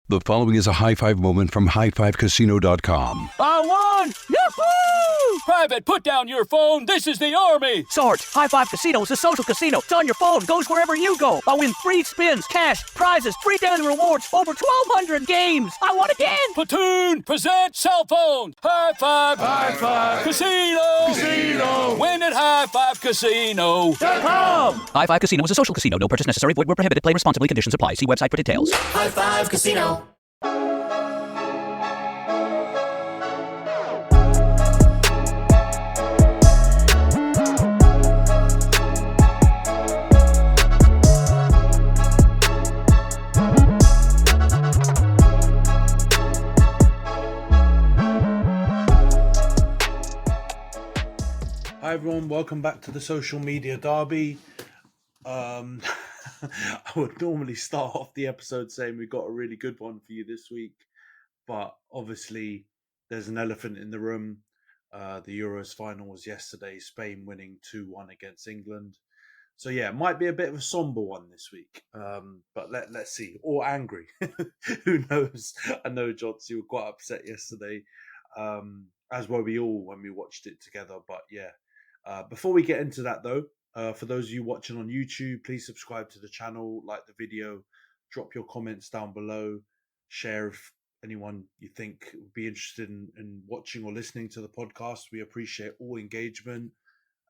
The following is a high-five moment from highfivecasino.com. I won! Yahoo! Private, put down your phone. This is the Army. Sarge, High Five Casino is a social casino. It's on your phone. Goes wherever you go. I win free spins, cash, prizes, free daily rewards, over 1,200 games. I won again. Platoon, present cell phone. High Five. High Five. Casino. Casino. Win at highfivecasino.com. High Five Casino is a social casino. No purchase necessary. Void where prohibited. Play responsibly. Conditions apply. See website for details. High Five Casino. Hi everyone, welcome back to the Social Media Derby. I would normally start off the episode saying we got a really good one for you this week, but obviously there's an elephant in the room. The Euros final was yesterday, Spain winning 2-1 against England. So yeah, it might be a bit of a somber one this week, but let's see. Or angry. Who knows? I know, Jonty, you were quite upset yesterday, as were we all when we watched it together, but yeah. Before we get into that though, for those of you watching on YouTube, please subscribe to the channel, like the video, drop your comments down below, share if anyone you think would be interested in watching or listening to the podcast. We appreciate all engagement,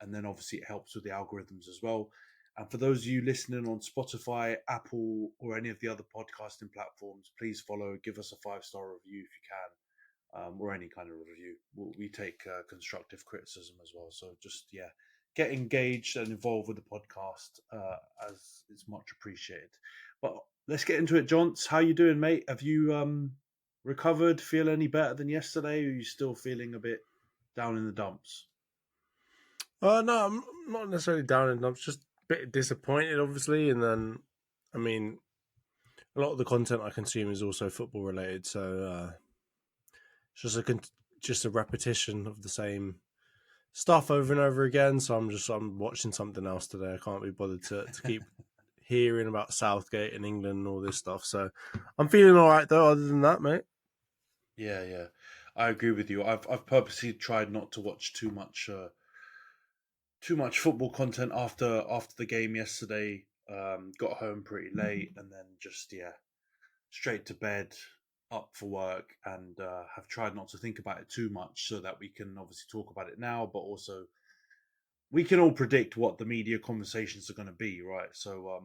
and then obviously it helps with the algorithms as well. And for those of you listening on Spotify, Apple, or any of the other podcasting platforms, please follow, give us a 5-star review if you can. Or any kind of review. We take constructive criticism as well. So just, yeah, get engaged and involved with the podcast as is much appreciated. But let's get into it, Jonts. How you doing, mate? Have you recovered? Feel any better than yesterday? Or are you still feeling a bit down in the dumps? No, I'm not necessarily down in the dumps. Just a bit disappointed, obviously. And then, I mean, a lot of the content I consume is also football related. So, it's just a repetition of the same stuff over and over again. So I'm watching something else today. I can't be bothered to keep hearing about Southgate and England and all this stuff. So I'm feeling all right though. Other than that, mate. Yeah, I agree with you. I've purposely tried not to watch too much football content after the game yesterday. Got home pretty late and then just straight to bed, up for work, and have tried not to think about it too much so that we can obviously talk about it now, but also we can all predict what the media conversations are going to be, right? So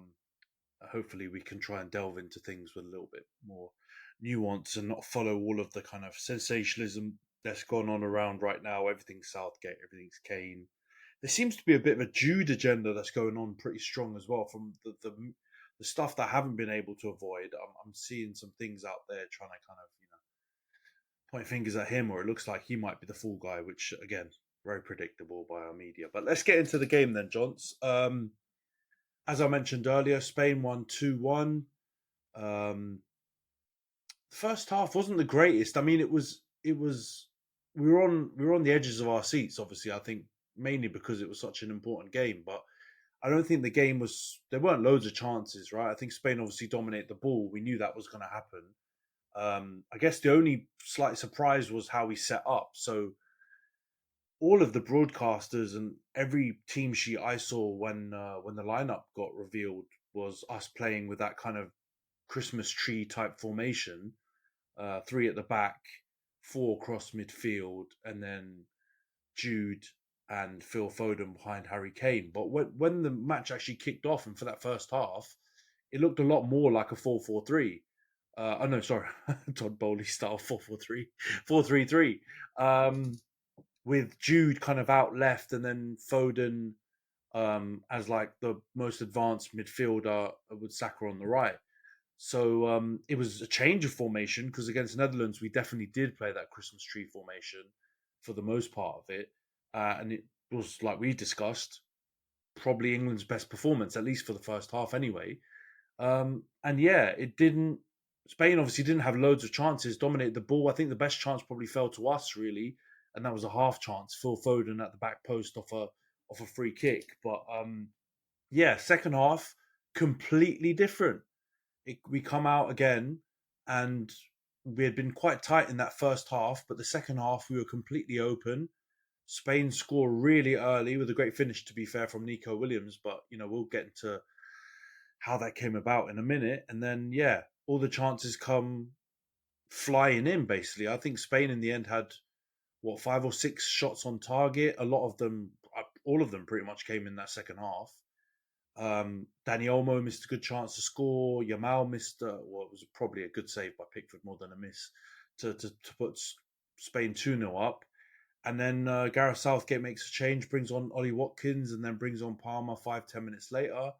hopefully we can try and delve into things with a little bit more nuance and not follow all of the kind of sensationalism that's gone on around right now. Everything's Southgate, everything's Kane. There seems to be a bit of a Jude agenda that's going on pretty strong as well from the stuff that I haven't been able to avoid. I'm seeing some things out there trying to kind of, point fingers at him, or it looks like he might be the fall guy, which, again, very predictable by our media. But let's get into the game then, Jonts. As I mentioned earlier, Spain won 2-1. The first half wasn't the greatest. I mean, we were on the edges of our seats, obviously, I think, mainly because it was such an important game, but I don't think the game there weren't loads of chances, right? I think Spain obviously dominated the ball. We knew that was going to happen. I guess the only slight surprise was how we set up. So all of the broadcasters and every team sheet I saw when the lineup got revealed was us playing with that kind of Christmas tree type formation. 3 at the back, 4 across midfield, and then Jude and Phil Foden behind Harry Kane. But when the match actually kicked off, and for that first half, it looked a lot more like a 4-4-3. Todd Bowley style 4-4-3, 4-3-3. With Jude kind of out left, and then Foden as like the most advanced midfielder with Saka on the right. So it was a change of formation, because against Netherlands, we definitely did play that Christmas tree formation for the most part of it. And it was, like we discussed, probably England's best performance, at least for the first half anyway. Spain obviously didn't have loads of chances, dominated the ball. I think the best chance probably fell to us, really, and that was a half chance. Phil Foden at the back post off a free kick. But second half, completely different. We come out again and we had been quite tight in that first half, but the second half we were completely open. Spain scored really early with a great finish, to be fair, from Nico Williams, but we'll get into how that came about in a minute. And then all the chances come flying in. Basically, I think Spain in the end had 5 or 6 shots on target. A lot of them, all of them, pretty much came in that second half. Dani Olmo missed a good chance to score. Yamal missed it was probably a good save by Pickford more than a miss to put Spain 2-0 up. And then Gareth Southgate makes a change, brings on Ollie Watkins, and then brings on Palmer 5-10 minutes later.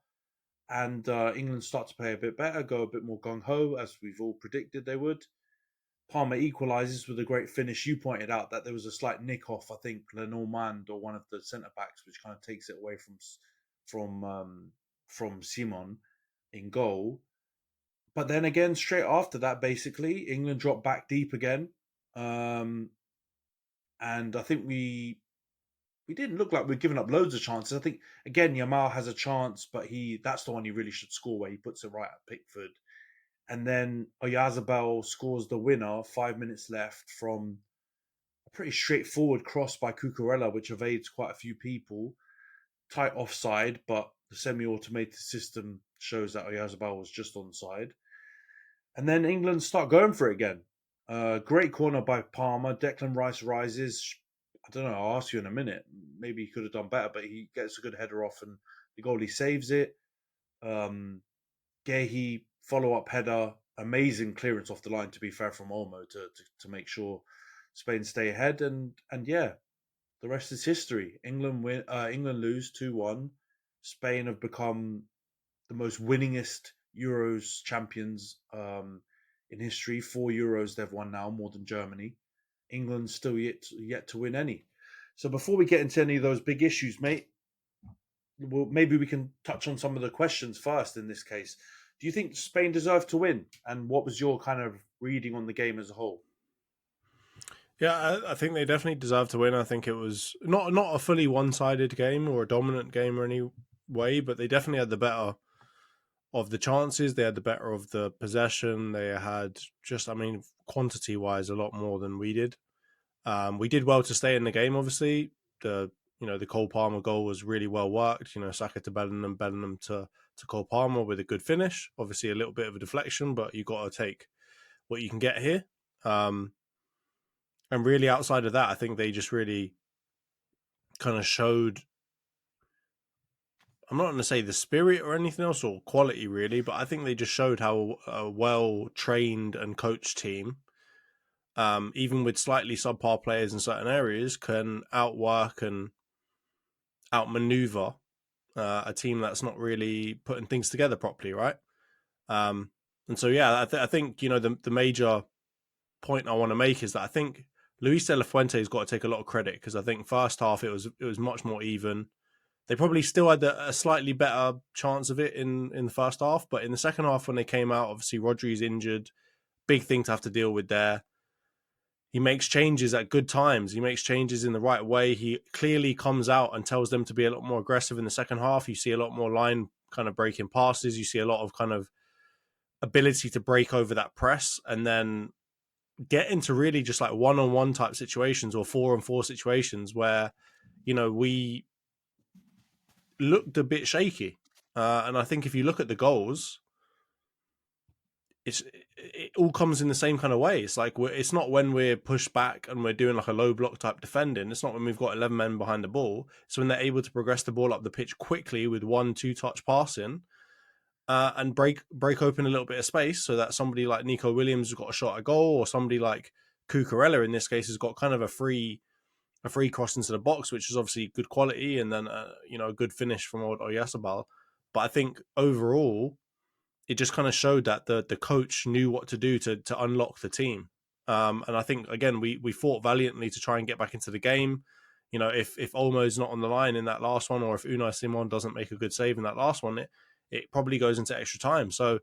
And England start to play a bit better, go a bit more gung-ho, as we've all predicted they would. Palmer equalises with a great finish. You pointed out that there was a slight nick-off, I think, Lenormand or one of the centre-backs, which kind of takes it away from Simon in goal. But then again, straight after that, basically, England dropped back deep again. And I think we didn't look like we'd given up loads of chances. I think, again, Yamal has a chance, but that's the one he really should score, where he puts it right at Pickford. And then Oyarzabal scores the winner, 5 minutes left, from a pretty straightforward cross by Cucurella, which evades quite a few people. Tight offside, but the semi-automated system shows that Oyarzabal was just onside. And then England start going for it again. Great corner by Palmer. Declan Rice rises. I don't know, I'll ask you in a minute. Maybe he could have done better, but he gets a good header off and the goalie saves it. Gehi, follow-up header. Amazing clearance off the line, to be fair, from Olmo to make sure Spain stay ahead. And the rest is history. England lose 2-1. Spain have become the most winningest Euros champions in history. 4 Euros they've won now, more than Germany. England's still yet to win any. So before we get into any of those big issues, mate, maybe we can touch on some of the questions first in this case. Do you think Spain deserved to win? And what was your kind of reading on the game as a whole? Yeah, I think they definitely deserved to win. I think it was not a fully one-sided game or a dominant game or any way, but they definitely had the better of the chances. They had the better of the possession. They had quantity-wise, a lot more than we did. We did well to stay in the game, obviously. The Cole Palmer goal was really well worked. Saka to Bellingham to Cole Palmer with a good finish. Obviously a little bit of a deflection, but you got to take what you can get here. And really outside of that, I think they just really kind of showed, I'm not going to say the spirit or anything else or quality really, but I think they just showed how a well-trained and coached team, even with slightly subpar players in certain areas, can outwork and outmaneuver a team that's not really putting things together properly, right? And so, I think the major point I want to make is that I think Luis de la Fuente's got to take a lot of credit, because I think first half it was much more even. They probably still had a slightly better chance of it in the first half, but in the second half when they came out, obviously Rodri's injured, big thing to have to deal with there. He makes changes at good times. He makes changes in the right way. He clearly comes out and tells them to be a lot more aggressive in the second half. You see a lot more line kind of breaking passes. You see a lot of kind of ability to break over that press and then get into really just like one-on-one type situations or 4-on-4 situations where, we looked a bit shaky. And I think if you look at the goals, it all comes in the same kind of way. It's like it's not when we're pushed back and we're doing like a low block type defending. It's not when we've got 11 men behind the ball. It's when they're able to progress the ball up the pitch quickly with 1-2 touch passing and break open a little bit of space so that somebody like Nico Williams has got a shot at goal, or somebody like Cucurella in this case has got kind of a free cross into the box, which is obviously good quality, and then a good finish from Oyarzabal. But I think overall, it just kind of showed that the coach knew what to do to unlock the team. And I think, again, we fought valiantly to try and get back into the game. If Olmo's not on the line in that last one, or if Unai Simon doesn't make a good save in that last one, it probably goes into extra time. So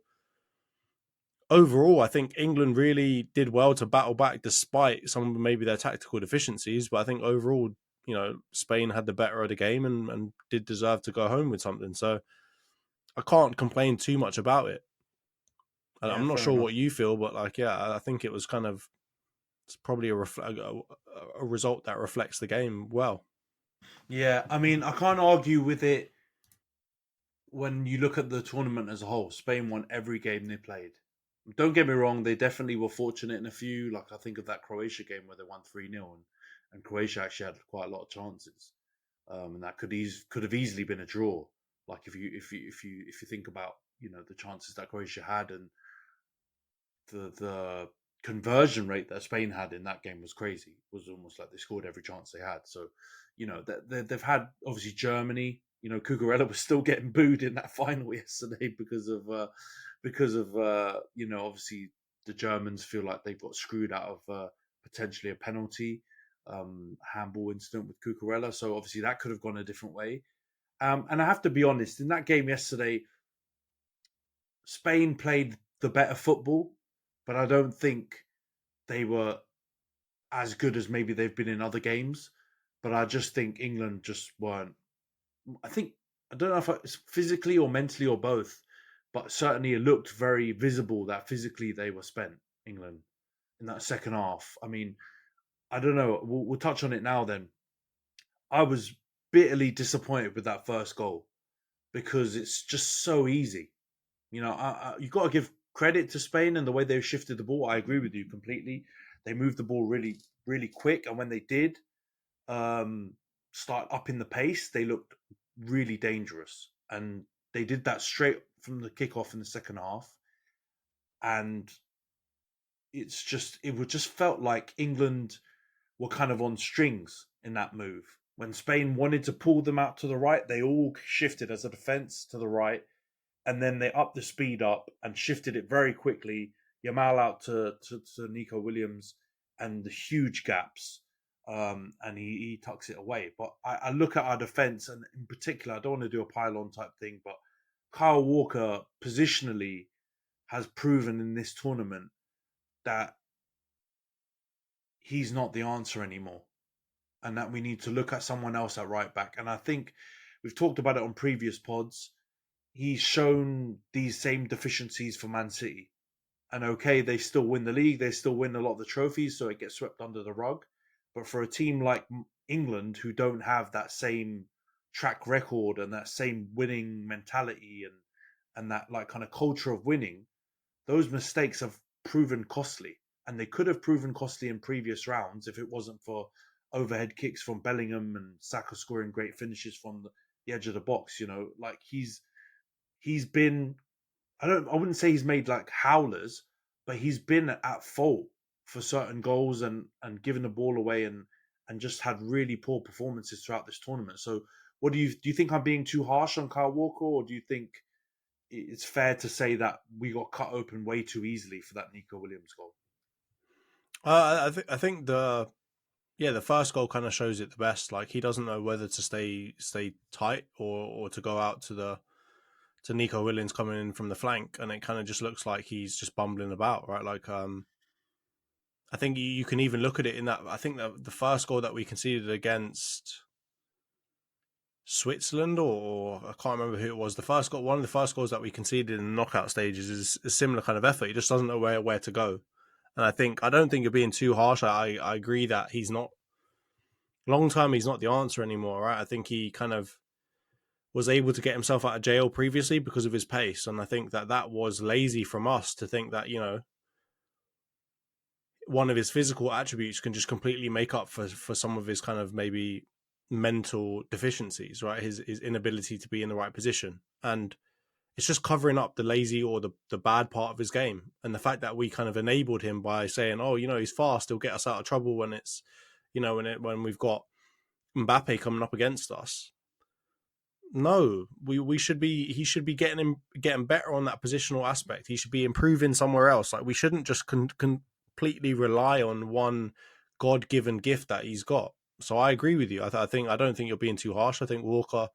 overall, I think England really did well to battle back despite some of maybe their tactical deficiencies. But I think overall, Spain had the better of the game and did deserve to go home with something. So I can't complain too much about it. And Yeah, I'm not fair sure enough. what you feel, but like, yeah, I think it was kind of, it's probably a result that reflects the game well. Yeah, I mean, I can't argue with it when you look at the tournament as a whole. Spain won every game they played. Don't get me wrong, they definitely were fortunate in a few. Like, I think of that Croatia game where they won 3-0, and Croatia actually had quite a lot of chances. And that could have easily been a draw. Like, if you think about, the chances that Croatia had, and the conversion rate that Spain had in that game was crazy. It was almost like they scored every chance they had. So, they've had, obviously, Germany. Cucurella was still getting booed in that final yesterday because of obviously the Germans feel like they've got screwed out of potentially a penalty handball incident with Cucurella. So obviously that could have gone a different way. And I have to be honest, in that game yesterday, Spain played the better football, but I don't think they were as good as maybe they've been in other games. But I just think England just weren't. I think, I don't know if it's physically or mentally or both, but certainly it looked very visible that physically they were spent, England, in that second half. I mean, I don't know. We'll touch on it now then. I was bitterly disappointed with that first goal because it's just so easy. You've got to give credit to Spain and the way they shifted the ball. I agree with you completely. They moved the ball really, really quick, and when they did start up in the pace, they looked really dangerous. And they did that straight from the kickoff in the second half. And it would just felt like England were kind of on strings in that move. When Spain wanted to pull them out to the right, they all shifted as a defense to the right, and then they upped the speed up and shifted it very quickly. Yamal out to Nico Williams, and the huge gaps, and he tucks it away. But I look at our defense, and in particular, I don't want to do a pylon type thing, but Kyle Walker positionally has proven in this tournament that he's not the answer anymore, and that we need to look at someone else at right back. And I think we've talked about it on previous pods. He's shown these same deficiencies for Man City. And okay, they still win the league, they still win a lot of the trophies, so it gets swept under the rug. But for a team like England, who don't have that same track record and that same winning mentality and that like kind of culture of winning, those mistakes have proven costly. And they could have proven costly in previous rounds if it wasn't for overhead kicks from Bellingham and Saka scoring great finishes from the edge of the box. Like he's been, I wouldn't say he's made like howlers, but he's been at fault for certain goals and given the ball away and just had really poor performances throughout this tournament. So what do you think I'm being too harsh on Kyle Walker, or do you think it's fair to say that we got cut open way too easily for that Nico Williams goal? I think the first goal kind of shows it the best. Like, he doesn't know whether to stay tight or to go out to Nico Williams coming in from the flank, and it kind of just looks like he's just bumbling about, right? Like, I think you can even look at it in that. I think that the first goal that we conceded against Switzerland, or I can't remember who it was. One of the first goals that we conceded in the knockout stages is a similar kind of effort. He just doesn't know where to go. And I don't think you're being too harsh. I agree that he's not, long term, he's not the answer anymore, right? I think he kind of was able to get himself out of jail previously because of his pace. And I think that was lazy from us to think that, one of his physical attributes can just completely make up for some of his kind of maybe mental deficiencies, right? His inability to be in the right position. And it's just covering up the lazy or the bad part of his game. And the fact that we kind of enabled him by saying, oh, he's fast, he'll get us out of trouble when it's, when we've got Mbappe coming up against us. No, he should be getting better on that positional aspect. He should be improving somewhere else. Like, we shouldn't just completely rely on one God-given gift that he's got. So I agree with you. I don't think you're being too harsh. I think Walker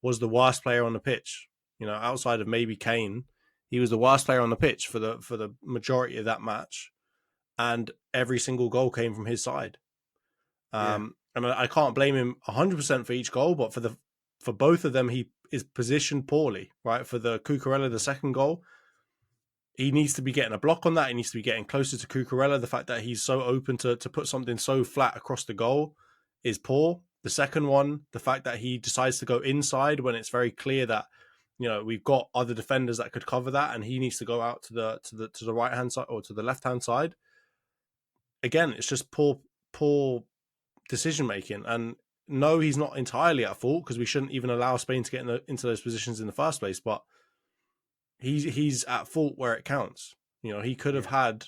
was the worst player on the pitch. Outside of maybe Kane, he was the worst player on the pitch for the majority of that match, and every single goal came from his side. And I can't blame him 100% for each goal, but for both of them, he is positioned poorly. Right, for the Cucurella, the second goal, he needs to be getting a block on that. He needs to be getting closer to Cucurella. The fact that he's so open to put something so flat across the goal is poor. The second one, the fact that he decides to go inside when it's very clear that, you know, we've got other defenders that could cover that, and he needs to go out to the right hand side or to the left hand side. Again, it's just poor decision making. And no, he's not entirely at fault, because we shouldn't even allow Spain to get into those positions in the first place. But he's at fault where it counts. You know, he could have had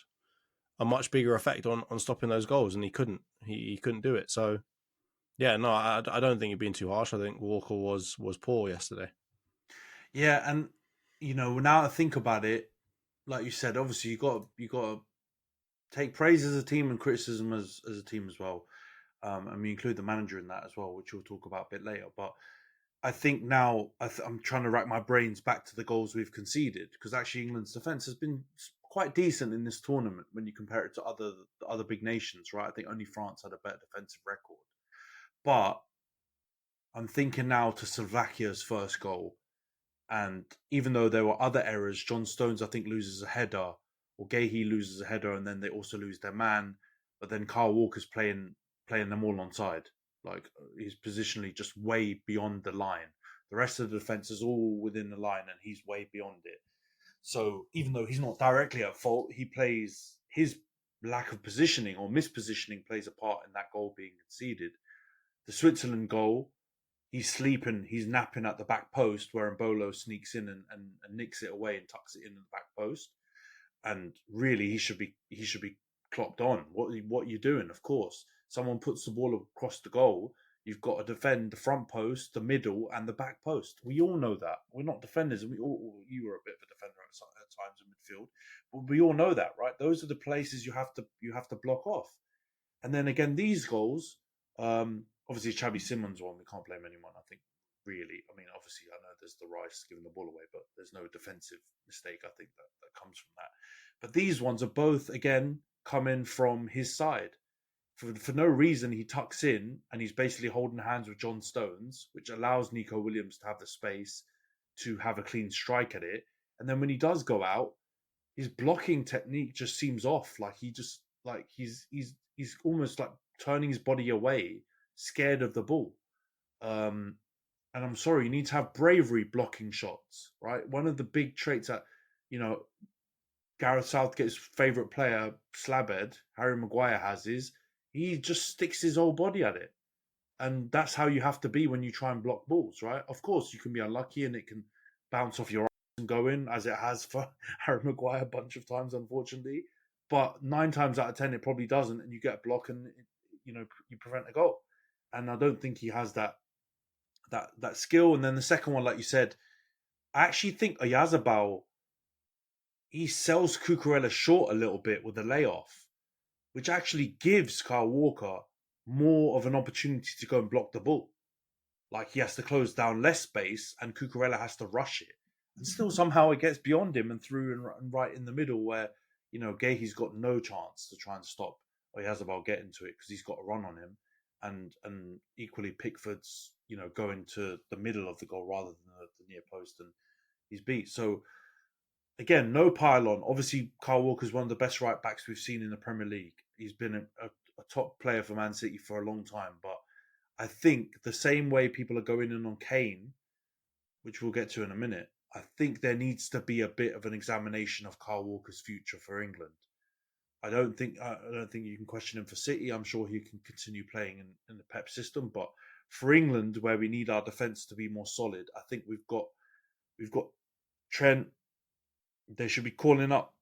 a much bigger effect on stopping those goals, and he couldn't. He couldn't do it. So, yeah, no, I don't think you're being too harsh. I think Walker was poor yesterday. Yeah, and you know, now I think about it, like you said, obviously you got to take praise as a team and criticism as a team as well. And we include the manager in that as well, which we'll talk about a bit later. But I think now I'm trying to rack my brains back to the goals we've conceded, because actually England's defence has been quite decent in this tournament when you compare it to other big nations, right? I think only France had a better defensive record. But I'm thinking now to Slovakia's first goal, and even though there were other errors, John Stones I think loses a header, or Gahey loses a header, and then they also lose their man. But then Kyle Walker's playing them all onside. Like, he's positionally just way beyond the line. The rest of the defense is all within the line, and he's way beyond it. So even though he's not directly at fault, his lack of positioning or mispositioning plays a part in that goal being conceded. The Switzerland goal, he's napping at the back post, where Mbolo sneaks in and nicks it away and tucks it in the back post. And really, he should be clocked on. What are you doing? Of course, someone puts the ball across the goal. You've got to defend the front post, the middle, and the back post. We all know that. We're not defenders, and you were a bit of a defender at times in midfield, but we all know that, right? Those are the places you have to block off. And then again, these goals, obviously Xabi Simons one, we can't blame anyone. I think really, I mean, obviously I know there's the Rice giving the ball away, but there's no defensive mistake I think that comes from that. But these ones are both again coming from his side. For no reason, he tucks in and he's basically holding hands with John Stones, which allows Nico Williams to have the space to have a clean strike at it. And then when he does go out, his blocking technique just seems off. Like he's almost like turning his body away, scared of the ball. And I'm sorry, you need to have bravery blocking shots, right? One of the big traits that, you know, Gareth Southgate's favourite player, Slabhead, Harry Maguire, has is he just sticks his whole body at it. And that's how you have to be when you try and block balls, right? Of course, you can be unlucky and it can bounce off your arms and go in, as it has for Harry Maguire a bunch of times, unfortunately. But 9 times out of 10, it probably doesn't, and you get a block and, you know, you prevent a goal. And I don't think he has that skill. And then the second one, like you said, I actually think Oyarzabal, he sells Cucurella short a little bit with the layoff, which actually gives Kyle Walker more of an opportunity to go and block the ball. Like, he has to close down less space and Cucurella has to rush it. And still somehow it gets beyond him and through and right in the middle where, you know, Gahey's got no chance to try and stop Oyarzabal getting to it because he's got a run on him. And equally Pickford's, you know, going to the middle of the goal rather than the near post, and he's beat. So, again, no pile-on. Obviously, Kyle Walker's one of the best right-backs we've seen in the Premier League. He's been a top player for Man City for a long time. But I think the same way people are going in on Kane, which we'll get to in a minute, I think there needs to be a bit of an examination of Kyle Walker's future for England. I don't think you can question him for City. I'm sure he can continue playing in the Pep system. But for England, where we need our defence to be more solid, I think we've got Trent. They should be calling up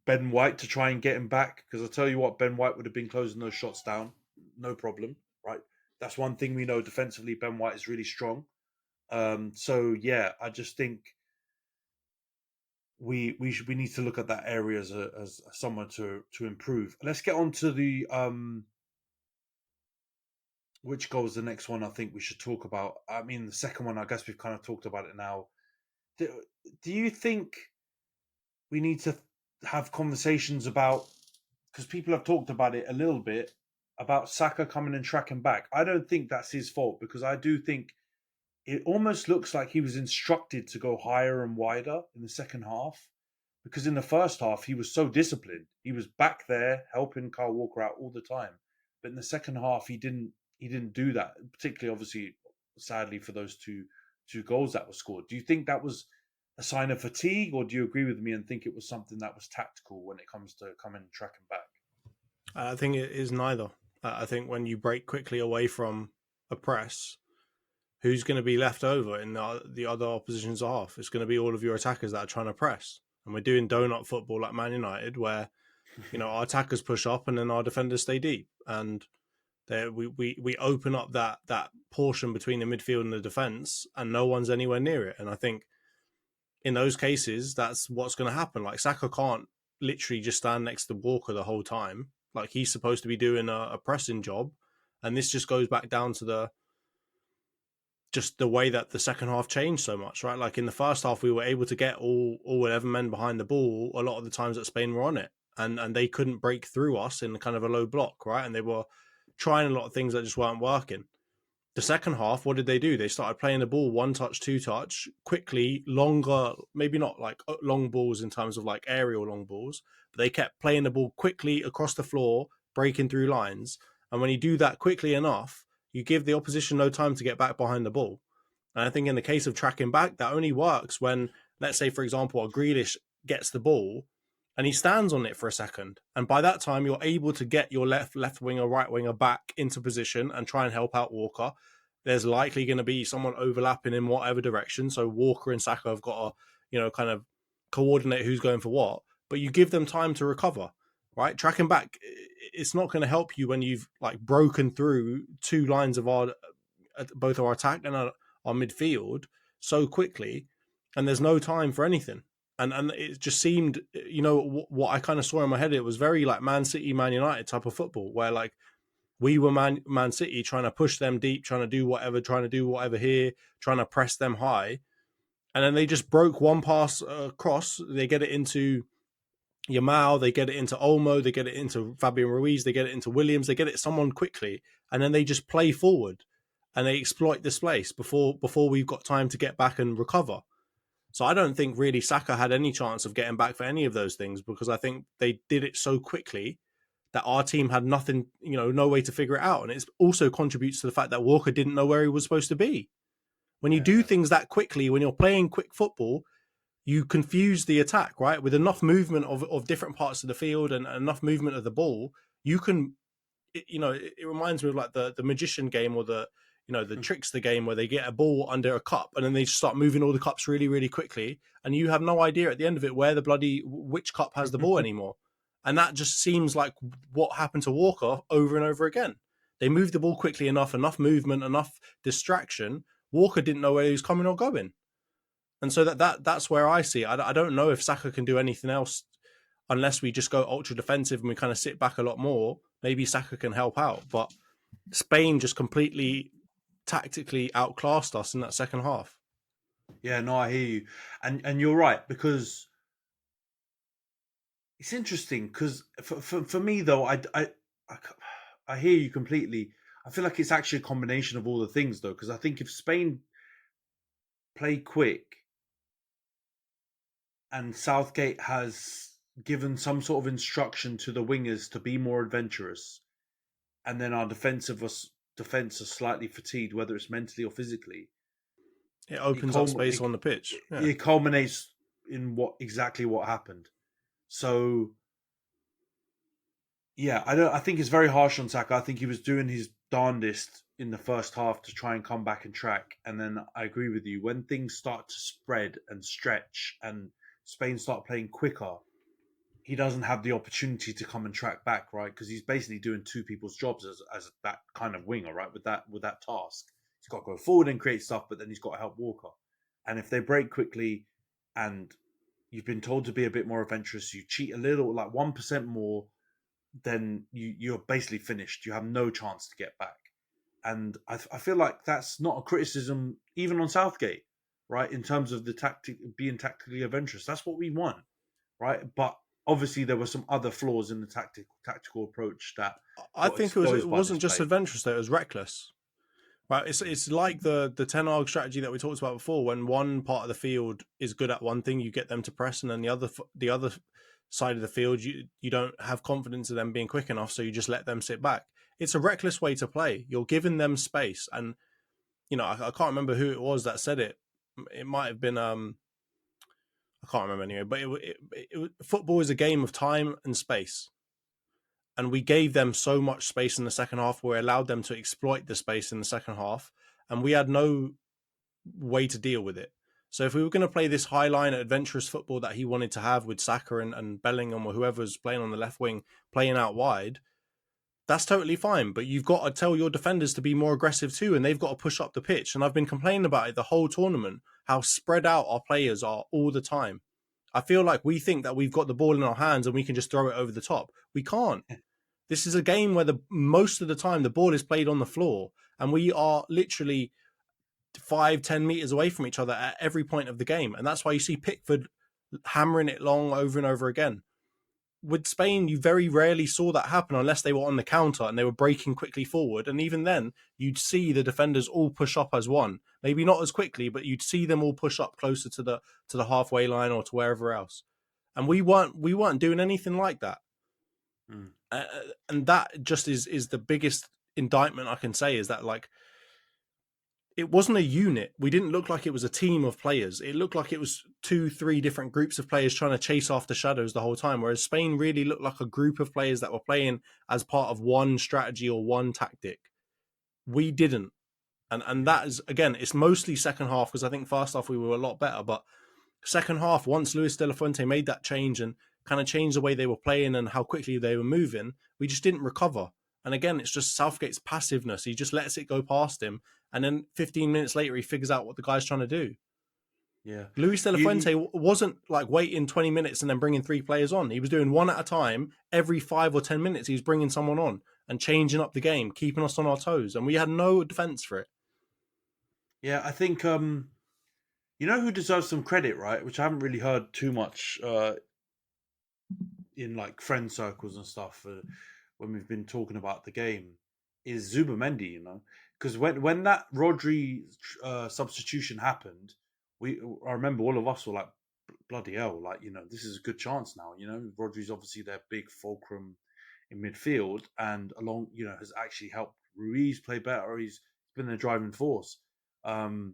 Ben White to try and get him back, because I tell you what, Ben White would have been closing those shots down, no problem, right? That's one thing we know defensively. Ben White is really strong. So yeah, I just think we need to look at that area as someone to improve. Let's get on to the which goal is the next one I think we should talk about. I mean, the second one, I guess we've kind of talked about it now. Do you think we need to have conversations about, because people have talked about it a little bit, about Saka coming and tracking back? I don't think that's his fault, because I do think it almost looks like he was instructed to go higher and wider in the second half, because in the first half he was so disciplined. He was back there helping Kyle Walker out all the time. But in the second half, he didn't do that. Particularly, obviously, sadly for those two goals that were scored. Do you think that was a sign of fatigue, or do you agree with me and think it was something that was tactical when it comes to coming and tracking back? I think it is neither. I think when you break quickly away from a press, who's going to be left over in the other opposition's half? It's going to be all of your attackers that are trying to press. And we're doing donut football like Man United, where our attackers push up and then our defenders stay deep, and we open up that portion between the midfield and the defence, and no one's anywhere near it. And I think in those cases, that's what's going to happen. Like, Saka can't literally just stand next to Walker the whole time. Like, he's supposed to be doing a pressing job, and this just goes back down to the way that the second half changed so much, right? Like, in the first half, we were able to get all 11 men behind the ball a lot of the times that Spain were on it, and they couldn't break through us in kind of a low block, right? And they were trying a lot of things that just weren't working. The second half, what did they do? They started playing the ball 1 touch, 2 touch, quickly, longer, maybe not like long balls in terms of like aerial long balls, but they kept playing the ball quickly across the floor, breaking through lines. And when you do that quickly enough, you give the opposition no time to get back behind the ball. And I think in the case of tracking back, that only works when, let's say, for example, a Grealish gets the ball and he stands on it for a second. And by that time, you're able to get your left winger, right winger back into position and try and help out Walker. There's likely going to be someone overlapping in whatever direction. So Walker and Saka have got to, kind of coordinate who's going for what. But you give them time to recover, right? Tracking back, it's not going to help you when you've like broken through 2 lines of both our attack and our midfield so quickly, and there's no time for anything. And it just seemed, what I kind of saw in my head, it was very like Man City, Man United type of football, where like we were Man City trying to push them deep, trying to do whatever here, trying to press them high. And then they just broke one pass across. They get it into Yamal, they get it into Olmo, they get it into Fabian Ruiz, they get it into Williams, they get it someone quickly, and then they just play forward and they exploit this place before we've got time to get back and recover. So I don't think really Saka had any chance of getting back for any of those things, because I think they did it so quickly that our team had nothing, no way to figure it out. And it also contributes to the fact that Walker didn't know where he was supposed to be. When you do things that quickly, when you're playing quick football, you confuse the attack, right? With enough movement of different parts of the field and enough movement of the ball, you can, it reminds me of like the magician game, or the trickster game, where they get a ball under a cup and then they start moving all the cups really, really quickly. And you have no idea at the end of it which cup has the ball anymore. And that just seems like what happened to Walker over and over again. They moved the ball quickly enough movement, enough distraction. Walker didn't know where he was coming or going. And so that's where I see it. I don't know if Saka can do anything else unless we just go ultra defensive and we kind of sit back a lot more. Maybe Saka can help out. But Spain just completely tactically outclassed us in that second half. Yeah, no, I hear you. And you're right, because it's interesting, because for me, though, I hear you completely. I feel like it's actually a combination of all the things, though, because I think if Spain play quick and Southgate has given some sort of instruction to the wingers to be more adventurous, and then our defense are slightly fatigued, whether it's mentally or physically, it opens up space on the pitch. Yeah. It culminates in what happened. So, yeah, I think it's very harsh on Saka. I think he was doing his darndest in the first half to try and come back and track. And then I agree with you, when things start to spread and stretch and Spain start playing quicker, he doesn't have the opportunity to come and track back, right? Because he's basically doing 2 people's jobs as that kind of winger, right? With that task, he's got to go forward and create stuff, but then he's got to help Walker. And if they break quickly, and you've been told to be a bit more adventurous, you cheat a little, like 1% more, then you're basically finished. You have no chance to get back. And I feel like that's not a criticism even on Southgate, right? In terms of the being tactically adventurous, that's what we want, right? But obviously there were some other flaws in the tactical approach that I think it wasn't just adventurous though, it was reckless. Right, it's like the Ten Hag strategy that we talked about before. When one part of the field is good at one thing, you get them to press, and then the other side of the field, you don't have confidence in them being quick enough, so you just let them sit back. It's a reckless way to play. You're giving them space, and I can't remember who it was that said it. It might have been I can't remember anyway. But football is a game of time and space, and we gave them so much space in the second half. We allowed them to exploit the space in the second half, and we had no way to deal with it. So if we were going to play this high line adventurous football that he wanted to have with Saka and Bellingham or whoever's playing on the left wing playing out wide, that's totally fine. But you've got to tell your defenders to be more aggressive too, and they've got to push up the pitch. And I've been complaining about it the whole tournament, how spread out our players are all the time. I feel like we think that we've got the ball in our hands and we can just throw it over the top. We can't. This is a game where most of the time the ball is played on the floor, and we are literally 5-10 meters away from each other at every point of the game. And that's why you see Pickford hammering it long over and over again. With Spain, you very rarely saw that happen unless they were on the counter and they were breaking quickly forward. And even then, you'd see the defenders all push up as one. Maybe not as quickly, but you'd see them all push up closer to the halfway line or to wherever else. And we weren't doing anything like that. And that just is the biggest indictment I can say, is that, like, it wasn't a unit. We didn't look like it was a team of players. It looked like it was 2-3 different groups of players trying to chase after shadows the whole time, whereas Spain really looked like a group of players that were playing as part of one strategy or one tactic. We didn't. And that is, again, it's mostly second half, because I think first half we were a lot better, but second half, once Luis de la Fuente made that change and kind of changed the way they were playing and how quickly they were moving, we just didn't recover. And again, it's just Southgate's passiveness. He just lets it go past him, and then 15 minutes later, he figures out what the guy's trying to do. Yeah, Luis de la Fuente wasn't like waiting 20 minutes and then bringing 3 players on. He was doing one at a time. Every 5 or 10 minutes, he was bringing someone on and changing up the game, keeping us on our toes, and we had no defense for it. Yeah, I think who deserves some credit, right? Which I haven't really heard too much in like friend circles and stuff when we've been talking about the game, is Zubimendi. Because when that Rodri substitution happened, I remember all of us were like, bloody hell, like, this is a good chance now. Rodri's obviously their big fulcrum in midfield, and along, has actually helped Ruiz play better. He's been their driving force. And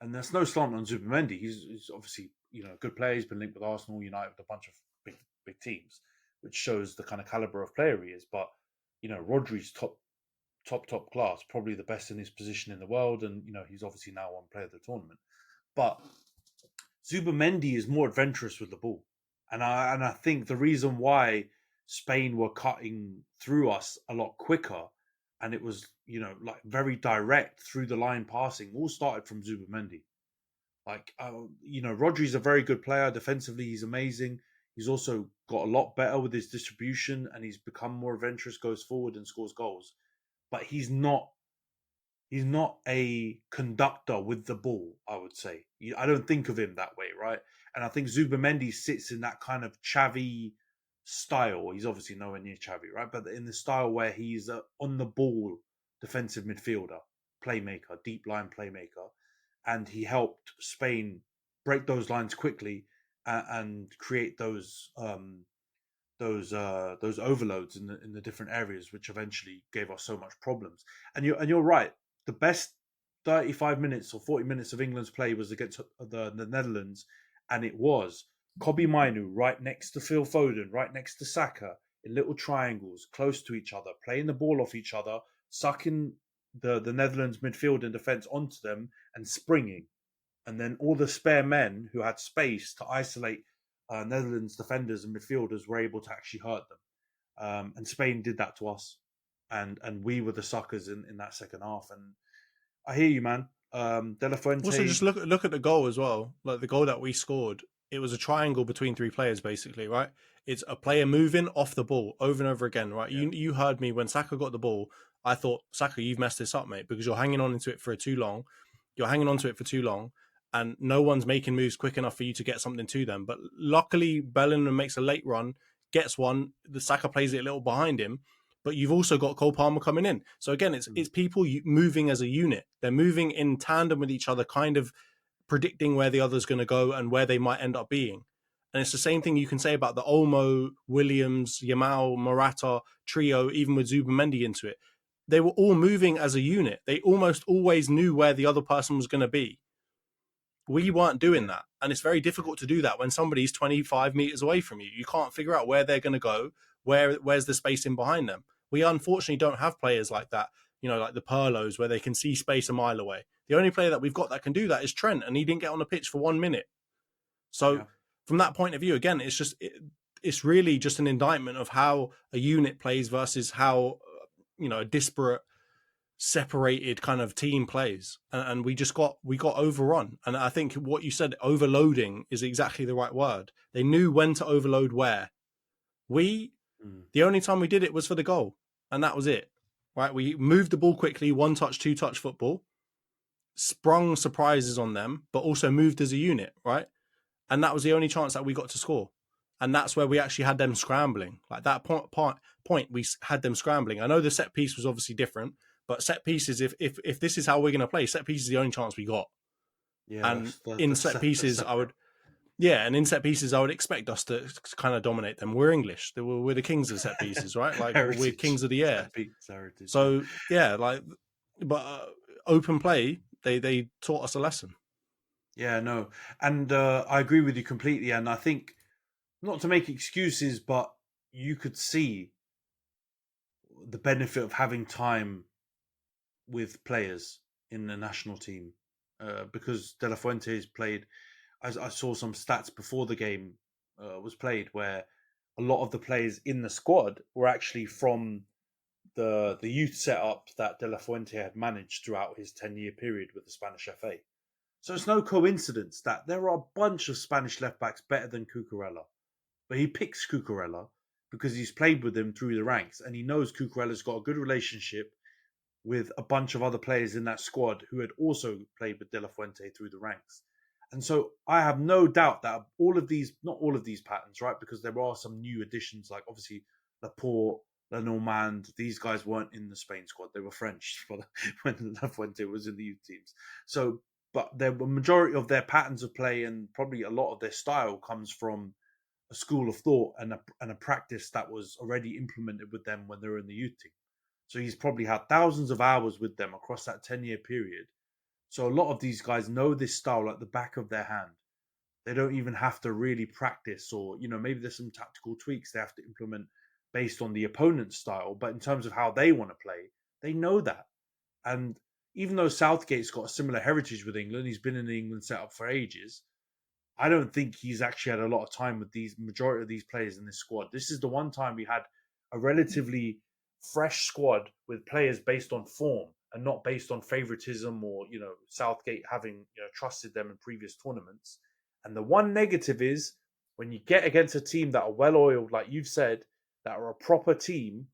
there's no slant on Zubimendi. He's obviously, a good player. He's been linked with Arsenal, United, with a bunch of big teams, which shows the kind of caliber of player he is. But, Rodri's top class, probably the best in his position in the world. And, he's obviously now one player of the tournament. But Zubimendi is more adventurous with the ball. And I think the reason why Spain were cutting through us a lot quicker, and it was, like very direct through the line passing, all started from Zubimendi. Like, Rodri's a very good player. Defensively, he's amazing. He's also got a lot better with his distribution, and he's become more adventurous, goes forward and scores goals. But he's not a conductor with the ball, I would say. I don't think of him that way, right? And I think Zubimendi sits in that kind of Xavi style. He's obviously nowhere near Xavi, right? But in the style where he's on the ball defensive midfielder, playmaker, deep line playmaker, and he helped Spain break those lines quickly and create those overloads in the different areas, which eventually gave us so much problems. And you're right. The best 35 minutes or 40 minutes of England's play was against the Netherlands, and it was Kobbie Mainoo right next to Phil Foden, right next to Saka, in little triangles, close to each other, playing the ball off each other, sucking the Netherlands midfield and defence onto them and springing. And then all the spare men who had space to isolate Netherlands defenders and midfielders were able to actually hurt them. And Spain did that to us. And we were the suckers in that second half. And I hear you, man. De La Fuente... Also, just look at the goal as well. Like the goal that we scored, it was a triangle between 3 players, basically, right? It's a player moving off the ball over and over again, right? Yeah. You heard me when Saka got the ball. I thought, Saka, you've messed this up, mate, because you're hanging on to it for too long. And no one's making moves quick enough for you to get something to them. But luckily, Bellingham makes a late run, gets one. The Saka plays it a little behind him. but you've also got Cole Palmer coming in. So again, it's people moving as a unit. They're moving in tandem with each other, kind of predicting where the other's going to go and where they might end up being. And it's the same thing you can say about the Olmo, Williams, Yamal, Morata trio, even with Zubamendi into it. They were all moving as a unit. They almost always knew where the other person was going to be. We weren't doing that. And it's very difficult to do that when somebody's 25 meters away from you. You can't figure out where they're going to go, where's the space in behind them. We unfortunately don't have players like that, like the Perlos, where they can see space a mile away. The only player that we've got that can do that is Trent, and he didn't get on the pitch for 1 minute. So from that point of view, again, it's really just an indictment of how a unit plays versus how, a disparate, separated kind of team plays. And we got overrun. And I think what you said, overloading, is exactly the right word. They knew when to overload where. The only time we did it was for the goal, and that was it. Right? We moved the ball quickly, 1-touch, 2-touch football, sprung surprises on them, but also moved as a unit, right? And that was the only chance that we got to score. And that's where we actually had them scrambling. Like that point, we had them scrambling. I know the set piece was obviously different, but set pieces, if this is how we're going to play, set piece is the only chance we got. Yeah, and in set pieces, I would expect us to kind of dominate them. We're English. We're the kings of set pieces, right? Like we're kings of the air. So but open play, they taught us a lesson. Yeah, no, and I agree with you completely. And I think, not to make excuses, but you could see the benefit of having time with players in the national team, because De La Fuente's played. I saw some stats before the game was played where a lot of the players in the squad were actually from the youth setup that De La Fuente had managed throughout his 10-year period with the Spanish FA. So it's no coincidence that there are a bunch of Spanish left-backs better than Cucurella. But he picks Cucurella because he's played with him through the ranks, and he knows Cucurella's got a good relationship with a bunch of other players in that squad who had also played with De La Fuente through the ranks. And so I have no doubt that not all of these patterns, right? Because there are some new additions, like obviously Laporte, Lenormand. These guys weren't in the Spain squad; they were French when La Fuente was in the youth teams. So, but the majority of their patterns of play and probably a lot of their style comes from a school of thought and a practice that was already implemented with them when they were in the youth team. So he's probably had thousands of hours with them across that 10-year period. So a lot of these guys know this style like the back of their hand. They don't even have to really practice, or maybe there's some tactical tweaks they have to implement based on the opponent's style. But in terms of how they want to play, they know that. And even though Southgate's got a similar heritage with England, he's been in the England setup for ages, I don't think he's actually had a lot of time with these majority of these players in this squad. This is the one time we had a relatively fresh squad with players based on form and not based on favoritism or, Southgate having, trusted them in previous tournaments. And the one negative is when you get against a team that are well-oiled, like you've said, that are a proper team,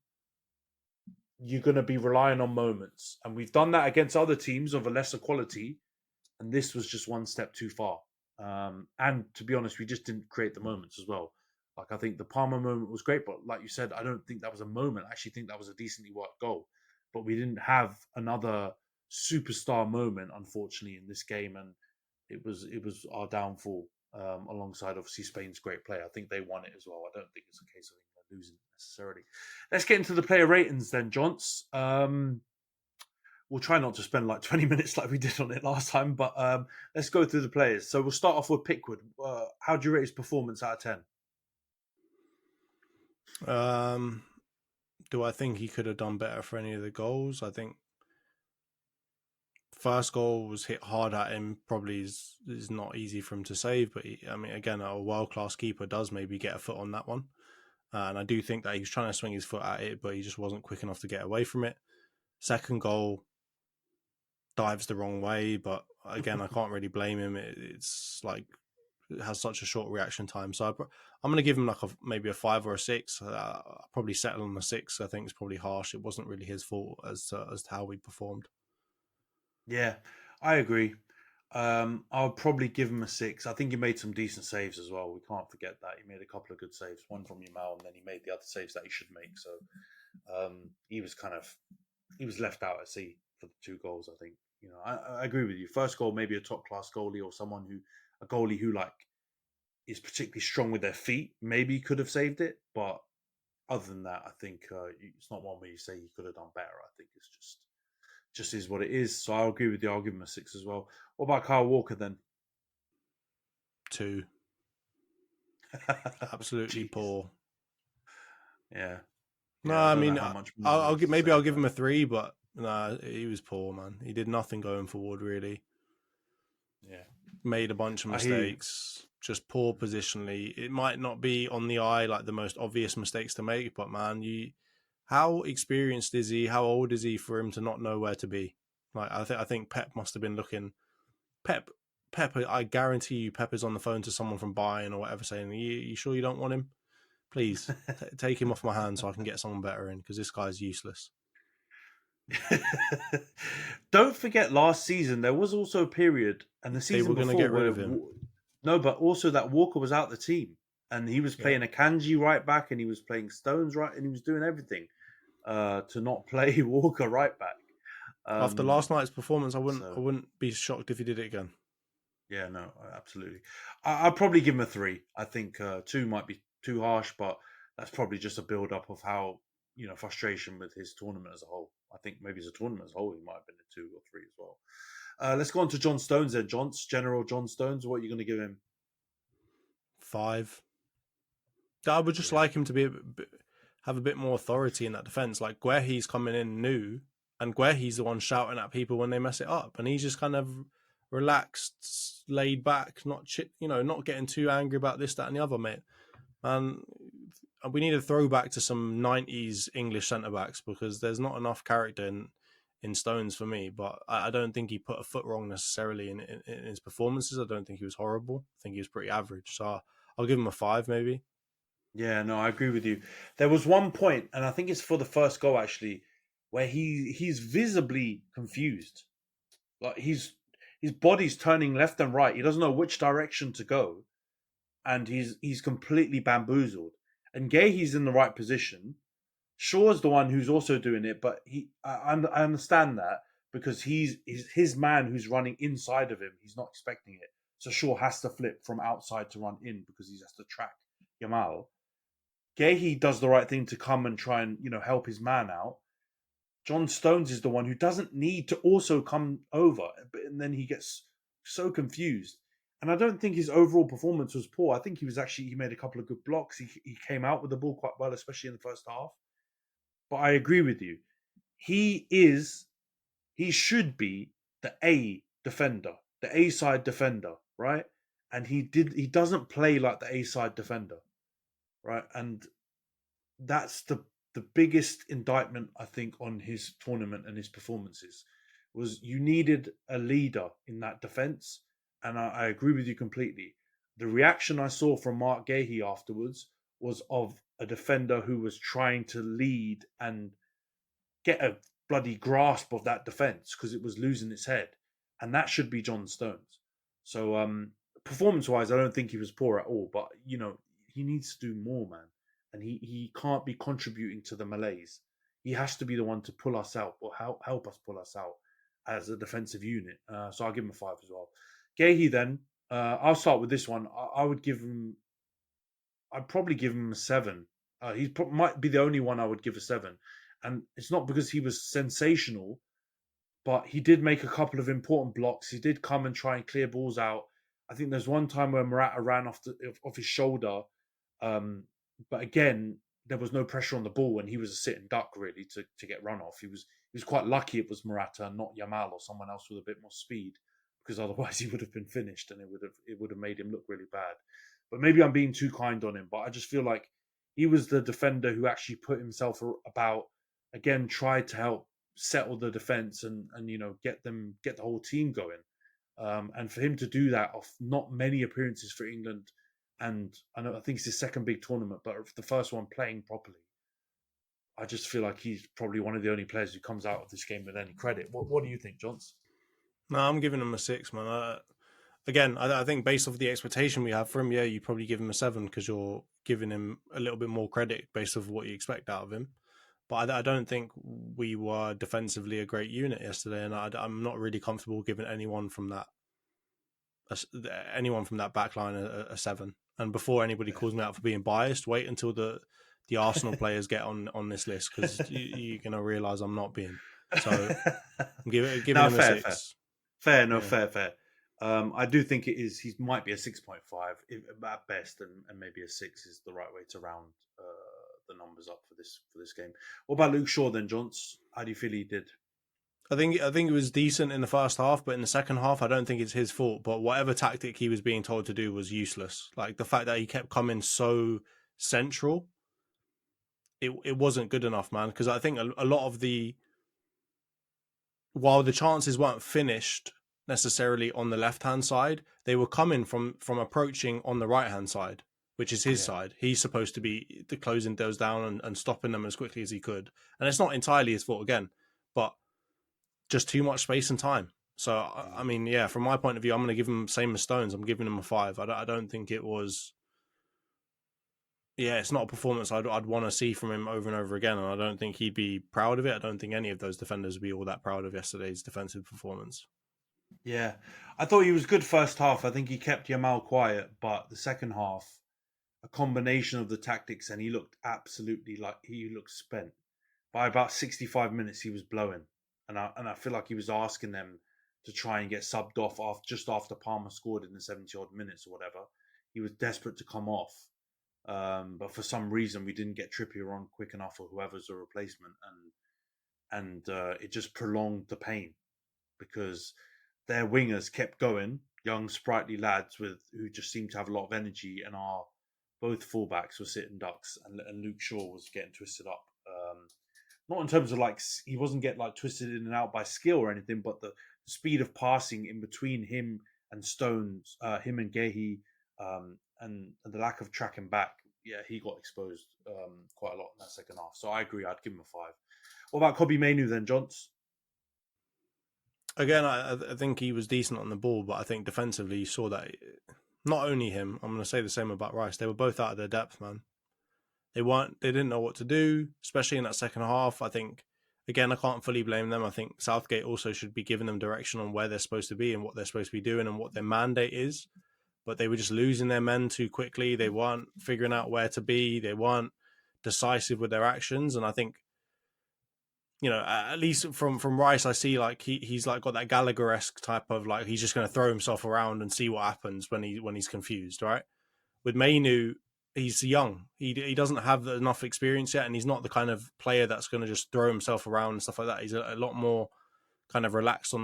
you're going to be relying on moments. And we've done that against other teams of a lesser quality. And this was just one step too far. And to be honest, we just didn't create the moments as well. Like, I think the Palmer moment was great, but like you said, I don't think that was a moment. I actually think that was a decently worked goal. But we didn't have another superstar moment, unfortunately, in this game. And it was our downfall, alongside, obviously, Spain's great play. I think they won it as well. I don't think it's a case of England losing necessarily. Let's get into the player ratings then, Johns. We'll try not to spend like 20 minutes like we did on it last time, but let's go through the players. So we'll start off with Pickwood. How do you rate his performance out of 10? Do I think he could have done better for any of the goals? I think first goal was hit hard at him. Probably is not easy for him to save, but again, a world-class keeper does maybe get a foot on that one. And I do think that he was trying to swing his foot at it, but he just wasn't quick enough to get away from it. Second goal dives the wrong way, but again, I can't really blame him. It's like it has such a short reaction time. So I'm going to give him like maybe a 5 or a 6. I'll probably settle on a 6. I think it's probably harsh. It wasn't really his fault as to how we performed. Yeah, I agree. I'll probably give him a 6. I think he made some decent saves as well. We can't forget that. He made a couple of good saves, one from Yamal, and then he made the other saves that he should make. So he was left out at sea for the 2 goals. I think I agree with you. First goal, maybe a top class goalie or a goalie who like is particularly strong with their feet, maybe could have saved it. But other than that, I think it's not one where you say he could have done better. I think it's just is what it is. So I'll agree with you. I'll give him a 6 as well. What about Kyle Walker then? 2. Absolutely poor. Yeah. No, I mean, I'll give him a 3, but no, he was poor, man. He did nothing going forward, really. Yeah. Made a bunch of mistakes, just poor positionally. It might not be on the eye like the most obvious mistakes to make, but man, how experienced is he? How old is he for him to not know where to be? Like, I think Pep must have been looking. Pep, I guarantee you, Pep is on the phone to someone from Bayern or whatever, saying, "You sure you don't want him? Please take him off my hands so I can get someone better in, because this guy's useless." Don't forget, last season there was also a period, and the season they were going to get rid of him. No, but also that Walker was out the team, and he was playing a Akanji right back, and he was playing Stones right, and he was doing everything to not play Walker right back. After last night's performance, I wouldn't be shocked if he did it again. Yeah, no, absolutely. I'll probably give him a 3. I think 2 might be too harsh, but that's probably just a build up of how frustration with his tournament as a whole. I think maybe as a tournament as a whole, he might have been a 2 or 3 as well. Let's go on to John Stones then. General John Stones, what are you going to give him? 5. I would just like him to have a bit more authority in that defense. Like Guehi's coming in new, and Guehi's the one shouting at people when they mess it up, and he's just kind of relaxed, laid back, not getting too angry about this, that, and the other, mate. And we need a throwback to some 90s English centre backs, because there's not enough character in Stones for me. But I don't think he put a foot wrong necessarily in his performances. I don't think he was horrible. I think he was pretty average. So I'll give him a 5 maybe. Yeah, no, I agree with you. There was one point, and I think it's for the first goal actually, where he's visibly confused. Like his body's turning left and right. He doesn't know which direction to go, and he's completely bamboozled. And Guehi's in the right position. Shaw's the one who's also doing it, but I understand that, because he's his man who's running inside of him. He's not expecting it, so Shaw has to flip from outside to run in because he has to track Yamal. Guehi does the right thing to come and try and help his man out. John Stones is the one who doesn't need to also come over, and then he gets so confused. And I don't think his overall performance was poor. I think he made a couple of good blocks. He came out with the ball quite well, especially in the first half. But I agree with you. He should be the A defender, the A side defender, right? And he doesn't play like the A side defender, right? And that's the biggest indictment, I think, on his tournament and his performances, was you needed a leader in that defence. And I agree with you completely. The reaction I saw from Mark Guehi afterwards was of a defender who was trying to lead and get a bloody grasp of that defence, because it was losing its head. And that should be John Stones. So performance-wise, I don't think he was poor at all. But, he needs to do more, man. And he can't be contributing to the malaise. He has to be the one to pull us out, or help us pull us out as a defensive unit. So I'll give him a 5 as well. Guehi then, I'll start with this one. I'd probably give him a 7. He might be the only one I would give a 7. And it's not because he was sensational, but he did make a couple of important blocks. He did come and try and clear balls out. I think there's one time where Morata ran off his shoulder. But again, there was no pressure on the ball, and he was a sit and duck really to get run off. He was quite lucky it was Morata and not Yamal or someone else with a bit more speed, because otherwise he would have been finished, and it would have made him look really bad. But maybe I'm being too kind on him, but I just feel like he was the defender who actually put himself about, again, tried to help settle the defense and get the whole team going. And for him to do that off not many appearances for England, and I think it's his second big tournament, but the first one playing properly, I just feel like he's probably one of the only players who comes out of this game with any credit. What do you think, Johns? No, I'm giving him a 6, man. Again, I think based off the expectation we have for him, you probably give him a 7, because you're giving him a little bit more credit based off what you expect out of him. But I don't think we were defensively a great unit yesterday, and I'm not really comfortable giving anyone from that back line a 7. And before anybody calls me out for being biased, wait until the Arsenal players get on this list, because you're going to realise I'm not being. So I'm giving him a 6. Fair. I do think it is. He might be a 6.5 at best, and maybe a 6 is the right way to round the numbers up for this game. What about Luke Shaw then, Johns? How do you feel he did? I think it was decent in the first half, but in the second half, I don't think it's his fault. But whatever tactic he was being told to do was useless. Like the fact that he kept coming so central, it wasn't good enough, man. Because I think a lot of while the chances weren't finished necessarily on the left-hand side, they were coming from approaching on the right-hand side, which is his side. He's supposed to be closing those down and stopping them as quickly as he could. And it's not entirely his fault again, but just too much space and time. So, I mean, yeah, from my point of view, I'm going to give him same as Stones. I'm giving him a 5. I don't think it was... Yeah, it's not a performance I'd want to see from him over and over again, and I don't think he'd be proud of it. I don't think any of those defenders would be all that proud of yesterday's defensive performance. Yeah, I thought he was good first half. I think he kept Yamal quiet, but the second half, a combination of the tactics, and he looked absolutely like he looked spent. By about 65 minutes, he was blowing, and I feel like he was asking them to try and get subbed off just after Palmer scored in the 70-odd minutes or whatever. He was desperate to come off. But for some reason, we didn't get Trippier on quick enough, or whoever's the replacement, and it just prolonged the pain because their wingers kept going, young sprightly lads who just seemed to have a lot of energy, and our both fullbacks were sitting ducks, and Luke Shaw was getting twisted up. Not in terms of he wasn't getting twisted in and out by skill or anything, but the speed of passing in between him and Stones, him and Gehi, and the lack of tracking back, yeah, he got exposed quite a lot in that second half. So I agree, I'd give him a 5. What about Kobbie Mainoo then, Johns? Again, I think he was decent on the ball, but I think defensively you saw that not only him, I'm going to say the same about Rice, they were both out of their depth, man. They didn't know what to do, especially in that second half. I think, again, I can't fully blame them. I think Southgate also should be giving them direction on where they're supposed to be and what they're supposed to be doing and what their mandate is. But they were just losing their men too quickly. They weren't figuring out where to be. They weren't decisive with their actions. And I think, at least from Rice, I see he's got that Gallagher-esque type of he's just going to throw himself around and see what happens when he's confused, right? With Mainoo, he's young. He doesn't have enough experience yet, and he's not the kind of player that's going to just throw himself around and stuff like that. He's a lot more kind of relaxed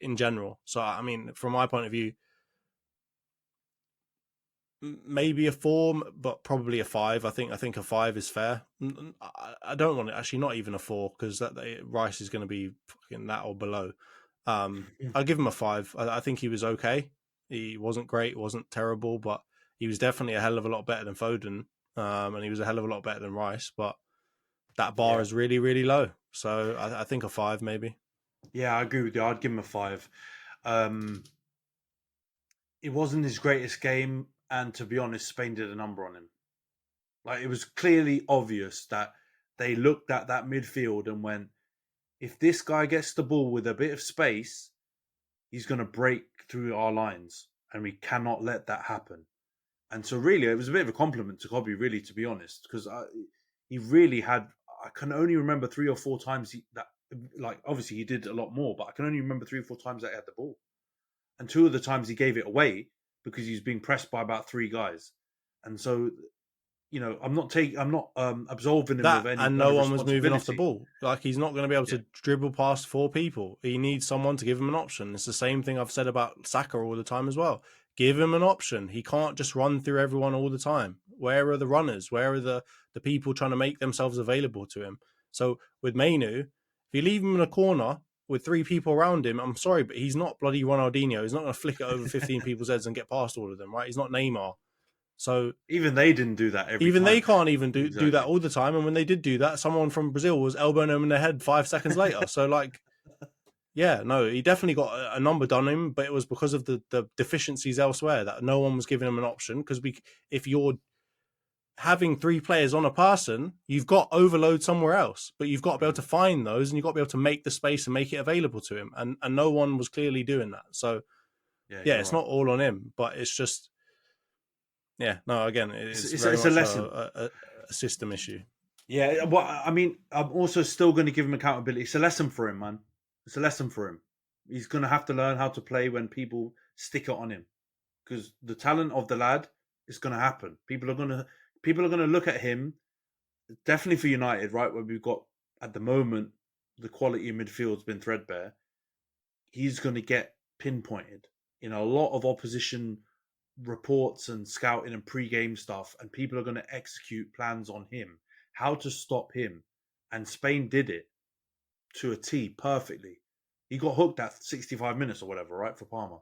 in general. So, I mean, from my point of view, maybe a 4, but probably a 5. I think a 5 is fair. I don't want it, actually, not even a 4, because Rice is going to be fucking that or below. I'll give him a 5. I think he was okay. He wasn't great, wasn't terrible, but he was definitely a hell of a lot better than Foden, and he was a hell of a lot better than Rice. But that bar is really, really low. So I think a 5 maybe. Yeah, I agree with you. I'd give him a 5. It wasn't his greatest game. And to be honest, Spain did a number on him. It was clearly obvious that they looked at that midfield and went, if this guy gets the ball with a bit of space, he's going to break through our lines. And we cannot let that happen. And so really, it was a bit of a compliment to Kobbie, really, to be honest. Because he really had, I can only remember 3 or 4 times obviously he did a lot more, but I can only remember 3 or 4 times that he had the ball. And 2 of the times he gave it away, because he was being pressed by about 3 guys. And so, I'm not absolving him of any. And no one was moving off the ball. He's not going to be able to dribble past 4 people. He needs someone to give him an option. It's the same thing I've said about Saka all the time as well. Give him an option. He can't just run through everyone all the time. Where are the runners? Where are the people trying to make themselves available to him? So with Mainoo, if you leave him in a corner with 3 people around him, I'm sorry, but he's not bloody Ronaldinho. He's not going to flick it over 15 people's heads and get past all of them, right? He's not Neymar. So even they didn't do that every even time. they can't even do that all the time. And when they did do that, someone from Brazil was elbowing them in the head 5 seconds later. So he definitely got a number done him, but it was because of the deficiencies elsewhere that no one was giving him an option. Because if you're having 3 players on a person, you've got overload somewhere else, but you've got to be able to find those, and you've got to be able to make the space and make it available to him. And no one was clearly doing that. So yeah, it's not all on him, but it's just, again, it's very a much lesson, a system issue. Yeah, well, I mean, I'm also still going to give him accountability. It's a lesson for him, man. It's a lesson for him. He's going to have to learn how to play when people stick it on him, because the talent of the lad is going to happen. People are going to look at him, definitely for United, right, where we've got at the moment the quality in midfield's been threadbare. He's going to get pinpointed in a lot of opposition reports and scouting and pre-game stuff, and people are going to execute plans on him, how to stop him. And Spain did it to a T perfectly. He got hooked at 65 minutes or whatever, right, for Parma,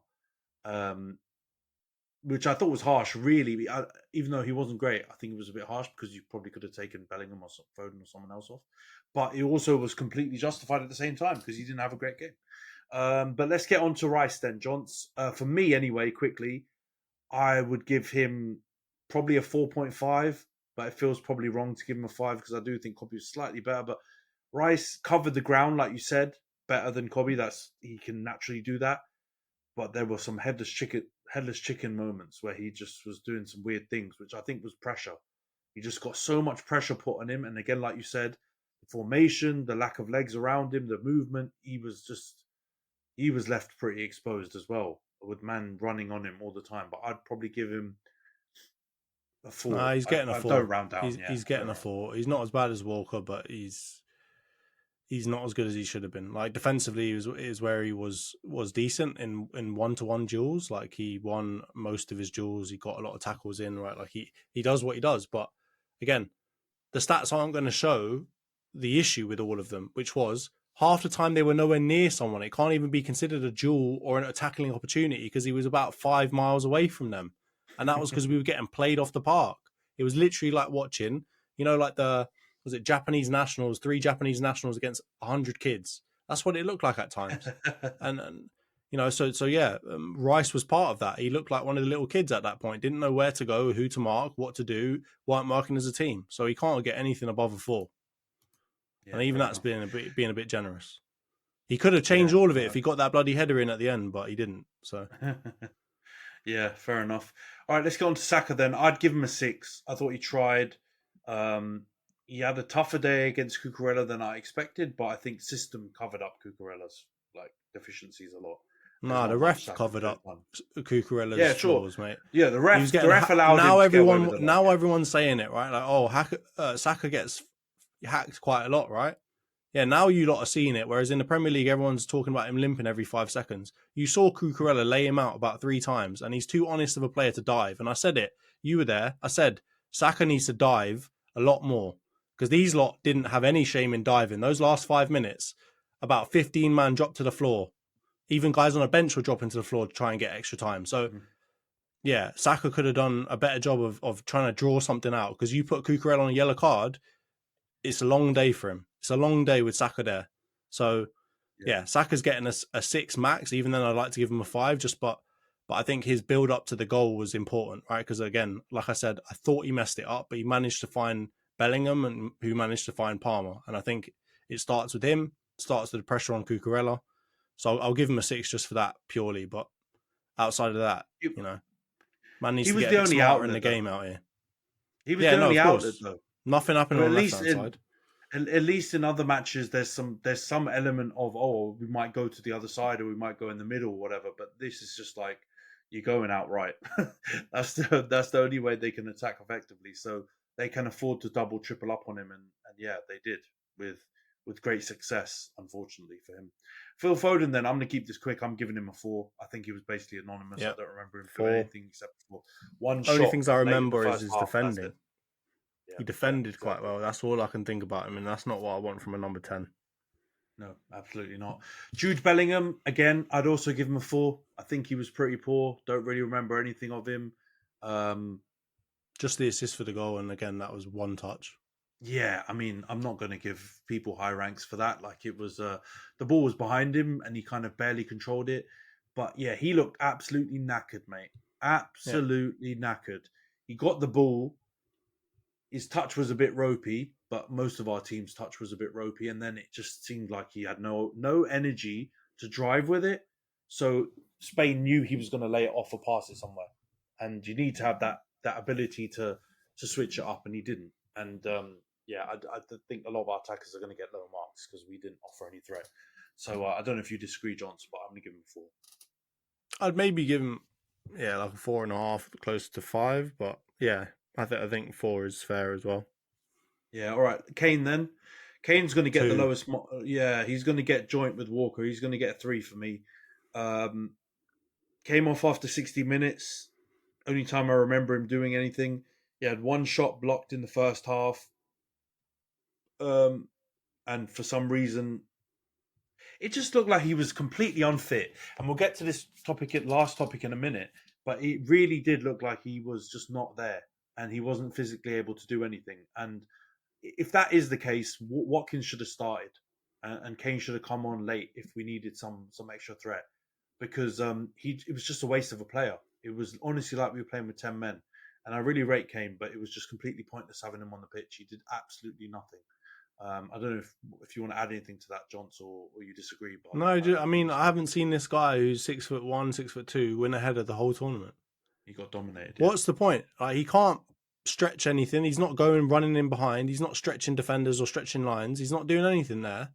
which I thought was harsh, really. Even though he wasn't great, I think it was a bit harsh because you probably could have taken Bellingham or Foden or someone else off. But it also was completely justified at the same time because he didn't have a great game. But let's get on to Rice then, Johns. For me, anyway, quickly, I would give him probably a 4.5, but it feels probably wrong to give him a 5 because I do think Kobe was slightly better. But Rice covered the ground, like you said, better than Kobe. He can naturally do that. But there were some headless chicken moments where he just was doing some weird things, which I think was pressure. He just got so much pressure put on him. And again, like you said, the formation, the lack of legs around him, the movement, he was left pretty exposed as well, with man running on him all the time. But I'd probably give him a 4. Nah, he's getting a 4. Don't round down. He's getting a 4. He's not as bad as Walker, but he's not as good as he should have been. Like defensively, is where he was decent in 1-to-1 duels. Like he won most of his duels. He got a lot of tackles in. Right, like he does what he does. But again, the stats aren't going to show the issue with all of them, which was half the time they were nowhere near someone. It can't even be considered a duel or a tackling opportunity because he was about 5 miles away from them. And that was because we were getting played off the park. It was literally like watching, like was it Japanese nationals, 3 Japanese nationals against 100 kids. That's what it looked like at times. and Rice was part of that. He looked like one of the little kids at that point. Didn't know where to go, who to mark, what to do, weren't marking as a team. So he can't get anything above a 4. Yeah, and even that's being a bit generous. He could have changed all of it if he got that bloody header in at the end, but he didn't. So, yeah, fair enough. All right, let's go on to Saka then. I'd give him a 6. I thought he tried. He had a tougher day against Cucurella than I expected, but I think system covered up Cucurella's deficiencies a lot. Nah, the ref covered up Cucurella's flaws, mate. Yeah, the ref allowed now him everyone to get now everyone's saying it, right? Like, Saka gets hacked quite a lot, right? Yeah, now you lot are seeing it, whereas in the Premier League, everyone's talking about him limping every 5 seconds. You saw Cucurella lay him out about 3 times, and he's too honest of a player to dive. And I said it. You were there. I said, Saka needs to dive a lot more, because these lot didn't have any shame in diving. Those last 5 minutes, about 15 man dropped to the floor. Even guys on a bench were dropping to the floor to try and get extra time. So, yeah, Saka could have done a better job of trying to draw something out, because you put Cucurella on a yellow card, it's a long day for him. It's a long day with Saka there. So, yeah, Saka's getting a 6 max, even then I'd like to give him a 5, but I think his build up to the goal was important, right? Because again, like I said, I thought he messed it up, but he managed to find Bellingham, and who managed to find Palmer. And I think it starts with him, starts with the pressure on Cucurella. So I'll give him a 6 just for that purely. But outside of that, man needs to get a bit smarter in the game out here. He was the only outlet, though. Nothing happened on the left-hand side. At least in other matches, there's some element of, we might go to the other side or we might go in the middle or whatever. But this is just like you're going out right. That's the only way they can attack effectively. So they can afford to double, triple up on him, and yeah, they did with great success. Unfortunately for him, Phil Foden. Then I'm going to keep this quick. I'm giving him a 4. I think he was basically anonymous. Yep. I don't remember him for anything except for one shot. Only things I remember is his defending. Yeah, he defended quite well. That's all I can think about him, and that's not what I want from a number 10. No, absolutely not. Jude Bellingham, again, I'd also give him a 4. I think he was pretty poor. Don't really remember anything of him. Just the assist for the goal, and again, that was one touch. Yeah, I mean, I'm not going to give people high ranks for that. Like, it was the ball was behind him, and he kind of barely controlled it. But yeah, he looked absolutely knackered, mate. Absolutely knackered. He got the ball, his touch was a bit ropey, but most of our team's touch was a bit ropey, and then it just seemed like he had no energy to drive with it. So Spain knew he was going to lay it off or pass it somewhere, and you need to have that ability to switch it up, and he didn't. And I think a lot of our attackers are going to get low marks because we didn't offer any threat. So I don't know if you disagree, Johnson, but I'm going to give him 4. I'd maybe give him, like a 4.5, close to 5. But yeah, I think 4 is fair as well. Yeah, all right. Kane then. Kane's going to get 2. the lowest. He's going to get joint with Walker. He's going to get 3 for me. Came off after 60 minutes. Only time I remember him doing anything. He had 1 shot blocked in the first half. And for some reason, it just looked like he was completely unfit. And we'll get to this last topic in a minute. But it really did look like he was just not there. And he wasn't physically able to do anything. And if that is the case, Watkins should have started. And Kane should have come on late if we needed some extra threat. Because it was just a waste of a player. It was honestly like we were playing with 10 men. And I really rate Kane, but it was just completely pointless having him on the pitch. He did absolutely nothing. I don't know if you want to add anything to that, Johns, or you disagree. But No, I haven't seen this guy who's 6'1", 6'2" win ahead of the whole tournament. He got dominated. What's the point? Like, he can't stretch anything. He's not running in behind. He's not stretching defenders or stretching lines. He's not doing anything there.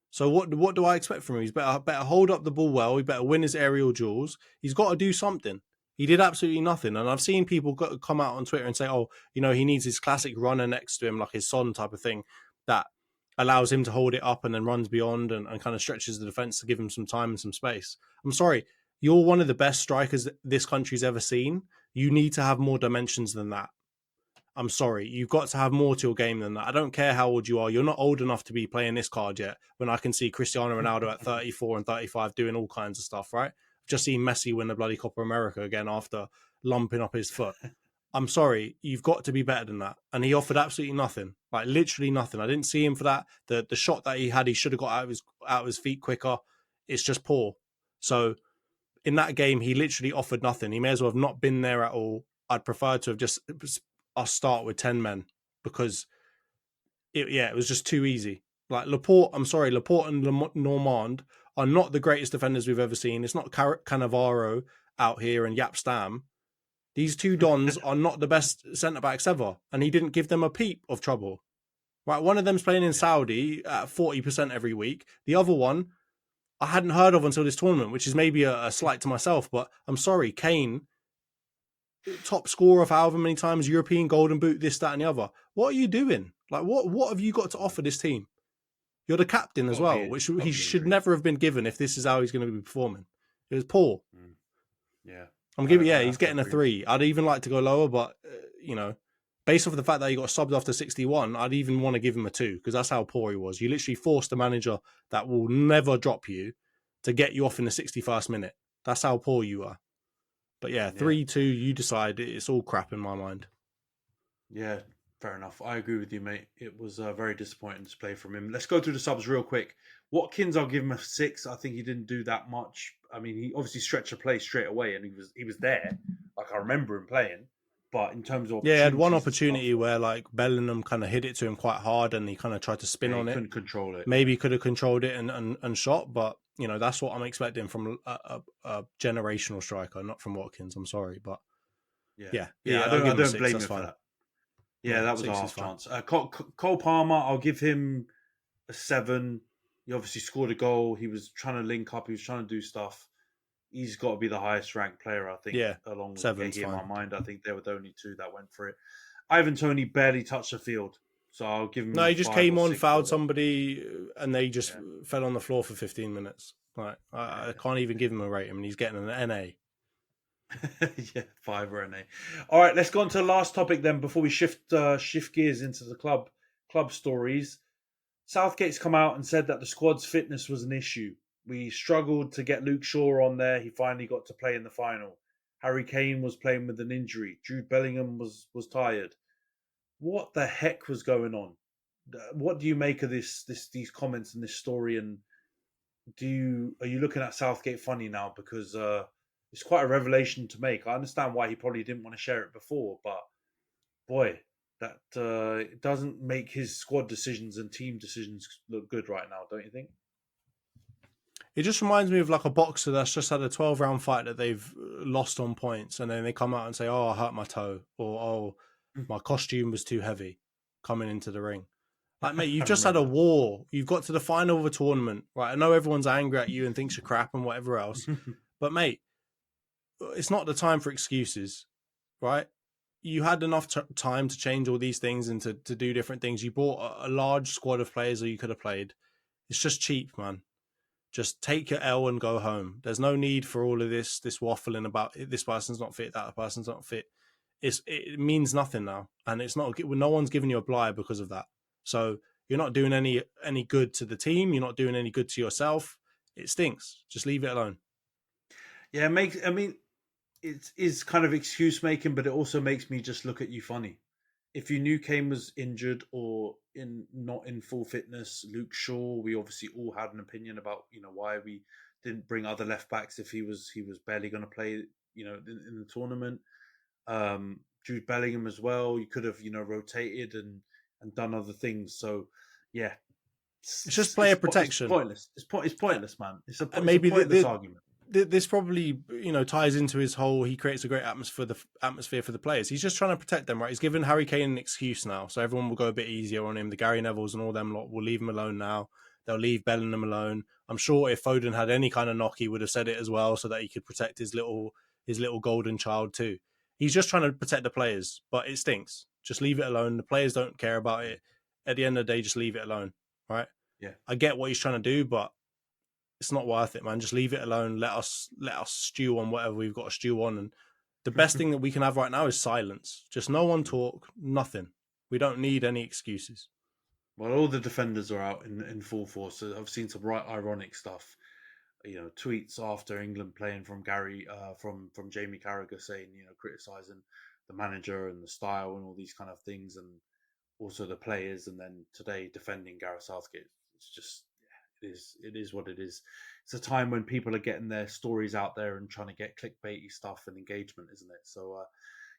So what do I expect from him? He's better hold up the ball well. He better win his aerial duels. He's got to do something. He did absolutely nothing. And I've seen people come out on Twitter and say, oh, he needs his classic runner next to him, like his Son type of thing, that allows him to hold it up and then runs beyond and kind of stretches the defence to give him some time and some space. I'm sorry, you're one of the best strikers that this country's ever seen. You need to have more dimensions than that. I'm sorry, you've got to have more to your game than that. I don't care how old you are. You're not old enough to be playing this card yet, when I can see Cristiano Ronaldo at 34 and 35 doing all kinds of stuff, right? I've just seen Messi win the bloody Copa America again after lumping up his foot. I'm sorry, you've got to be better than that. And he offered absolutely nothing, like literally nothing. I didn't see him for that. The shot that he had, he should have got out of his feet quicker. It's just poor. So in that game, he literally offered nothing. He may as well have not been there at all. I'd prefer to have just us start with 10 men because it was just too easy. Like Laporte and Normand are not the greatest defenders we've ever seen. It's not Cannavaro out here and Yap Stam. These two Dons are not the best centre-backs ever, and he didn't give them a peep of trouble. Right, one of them's playing in Saudi at 40% every week. The other one, I hadn't heard of until this tournament, which is maybe a slight to myself, but I'm sorry, Kane, top scorer of however many times, European Golden Boot, this, that, and the other. What are you doing? Like, what have you got to offer this team? You're the captain as well, which he should never have been given if this is how he's going to be performing. It was poor. Yeah. He's getting a 3. I'd even like to go lower, but, based off the fact that he got subbed after 61, I'd even want to give him a 2 because that's how poor he was. You literally forced a manager that will never drop you to get you off in the 61st minute. That's how poor you are. But 3-2, you decide. It's all crap in my mind. Yeah, fair enough. I agree with you, mate. It was a very disappointing display from him. Let's go through the subs real quick. Watkins, I'll give him a 6. I think he didn't do that much. I mean, he obviously stretched a play straight away, and he was there. Like, I remember him playing. But in terms of he had one opportunity where like Bellingham kind of hit it to him quite hard, and he kind of tried to spin on it. Couldn't control it. Maybe he could have controlled it and shot, but that's what I'm expecting from a generational striker, not from Watkins. I'm sorry, but yeah. I don't blame him for that. Yeah, that was a half chance. Cole Palmer, I'll give him a 7. He obviously scored a goal. He was trying to link up. He was trying to do stuff. He's got to be the highest ranked player, I think. Yeah, along with Gahey in my mind. I think they were the only 2 that went for it. Ivan Toney barely touched the field, so I'll give him. No, he just came on, fouled somebody, and they just fell on the floor for 15 minutes. Like I can't even give him a rating, and he's getting an NA. 5 or NA. All right, let's go on to the last topic then before we shift gears into the club stories. Southgate's come out and said that the squad's fitness was an issue. We struggled to get Luke Shaw on there. He finally got to play in the final. Harry Kane was playing with an injury. Jude Bellingham was tired. What the heck was going on? What do you make of these comments and this story? And are you looking at Southgate funny now because it's quite a revelation to make? I understand why he probably didn't want to share it before, but boy, that it doesn't make his squad decisions and team decisions look good right now, don't you think? It just reminds me of like a boxer that's just had a 12-round fight that they've lost on points, and then they come out and say, "Oh, I hurt my toe," or "Oh, my costume was too heavy," coming into the ring. Like, mate, you've just had a war. You've got to the final of a tournament, right? I know everyone's angry at you and thinks you're crap and whatever else, but mate, it's not the time for excuses, right? You had enough time to change all these things and to do different things. You bought a large squad of players that you could have played. It's just cheap, man. Just take your L and go home. There's no need for all of this waffling about this person's not fit, that person's not fit. It means nothing now, and it's not. No one's giving you a blight because of that. So you're not doing any good to the team. You're not doing any good to yourself. It stinks. Just leave it alone. Yeah, I mean, it is kind of excuse making, but it also makes me just look at you funny. If you knew Kane was injured or not in full fitness, Luke Shaw, we obviously all had an opinion about why we didn't bring other left backs if he was barely going to play in the tournament. Jude Bellingham as well. You could have rotated and done other things. So yeah, it's just player protection. It's pointless. It's pointless, man. It's a pointless argument. This probably ties into his whole. He creates a great atmosphere for the players. He's just trying to protect them, right? He's given Harry Kane an excuse now, so everyone will go a bit easier on him. The Gary Nevilles and all them lot will leave him alone now. They'll leave Bellingham alone. I'm sure if Foden had any kind of knock, he would have said it as well, so that he could protect his little golden child too. He's just trying to protect the players, but it stinks. Just leave it alone. The players don't care about it. At the end of the day, just leave it alone, right? Yeah, I get what he's trying to do, but it's not worth it, man. Just leave it alone. Let us stew on whatever we've got to stew on. And the best thing that we can have right now is silence. Just no one talk, nothing. We don't need any excuses. Well, all the defenders are out in full force. So I've seen some right ironic stuff. Tweets after England playing from from Jamie Carragher saying, criticising the manager and the style and all these kind of things, and also the players. And then today defending Gareth Southgate. It's just. It is what it is. It's a time when people are getting their stories out there and trying to get clickbaity stuff and engagement, isn't it? So,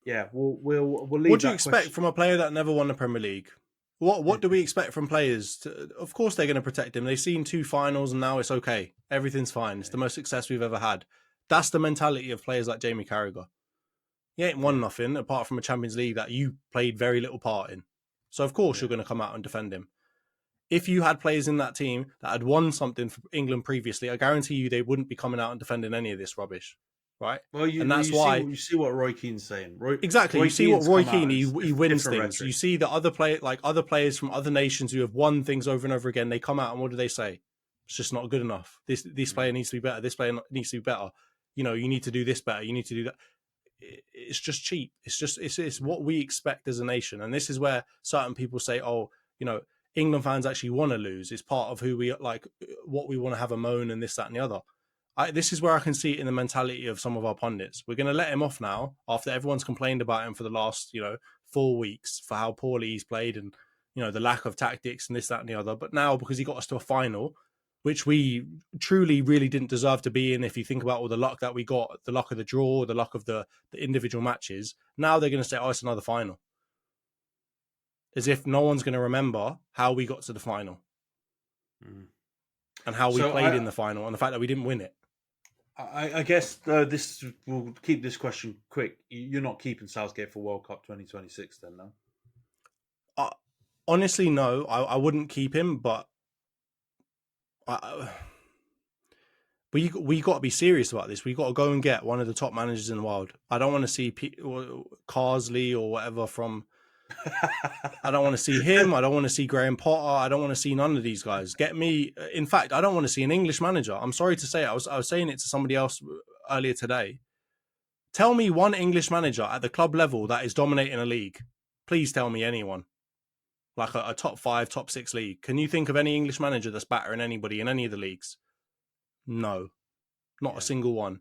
yeah, we'll leave. What do you expect from a player that never won the Premier League? What do we expect from players? Of course, they're going to protect him. They've seen 2 finals, and now it's okay. Everything's fine. It's the most success we've ever had. That's the mentality of players like Jamie Carragher. He ain't won nothing apart from a Champions League that you played very little part in. So of course you're going to come out and defend him. If you had players in that team that had won something for England previously, I guarantee you they wouldn't be coming out and defending any of this rubbish, right? Well, you see what Roy Keane's saying. Exactly. You see what Roy Keane, he wins things. Rhetoric. You see that other players from other nations who have won things over and over again, they come out and what do they say? It's just not good enough. This player needs to be better. This player needs to be better. You need to do this better. You need to do that. It's just cheap. It's what we expect as a nation. And this is where certain people say, oh, England fans actually want to lose. It's part of who we like, what we want to have a moan and this, that, and the other. This is where I can see it in the mentality of some of our pundits. We're going to let him off now after everyone's complained about him for the last, 4 weeks for how poorly he's played and, the lack of tactics and this, that, and the other. But now, because he got us to a final, which we truly, really didn't deserve to be in, if you think about all the luck that we got, the luck of the draw, the luck of the individual matches, now they're going to say, oh, it's another final. As if no one's going to remember how we got to the final and how we played in the final and the fact that we didn't win it. I guess we'll keep this question quick. You're not keeping Southgate for World Cup 2026 then, no? Honestly, no. I wouldn't keep him, but we got to be serious about this. We got to go and get one of the top managers in the world. I don't want to see Carsley or whatever from... I don't want to see him. I don't want to see Graham Potter. I don't want to see none of these guys. Get me. In fact, I don't want to see an English manager. I'm sorry to say, I was saying it to somebody else earlier today. Tell me one English manager at the club level that is dominating a league. Please tell me anyone. Like a top 5, top 6 league. Can you think of any English manager that's battering anybody in any of the leagues? No, not a single one.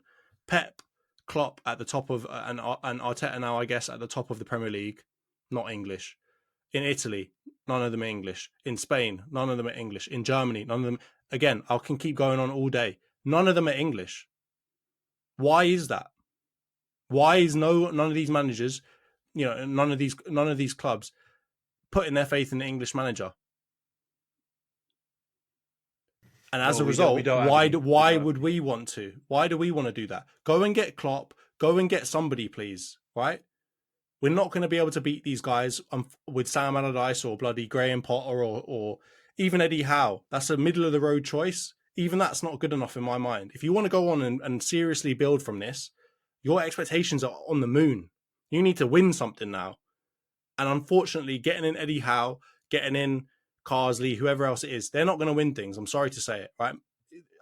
Pep, Klopp at the top of, and Arteta now, I guess, at the top of the Premier League. Not English. In Italy, none of them are English. In Spain, none of them are English. In Germany, none of them. Again, I can keep going on all day. None of them are English. Why is that? Why is none of these managers, none of these clubs putting their faith in the English manager. And as Well, a result, we don't have why any- would we want to? Why do we want to do that? Go and get Klopp. Go and get somebody, please. Right? We're not going to be able to beat these guys with Sam Allardyce or bloody Graham Potter or even Eddie Howe. That's a middle of the road choice. Even that's not good enough in my mind. If you want to go on and seriously build from this, your expectations are on the moon. You need to win something now. And unfortunately, getting in Eddie Howe, getting in Carsley, whoever else it is, they're not going to win things. I'm sorry to say it, right?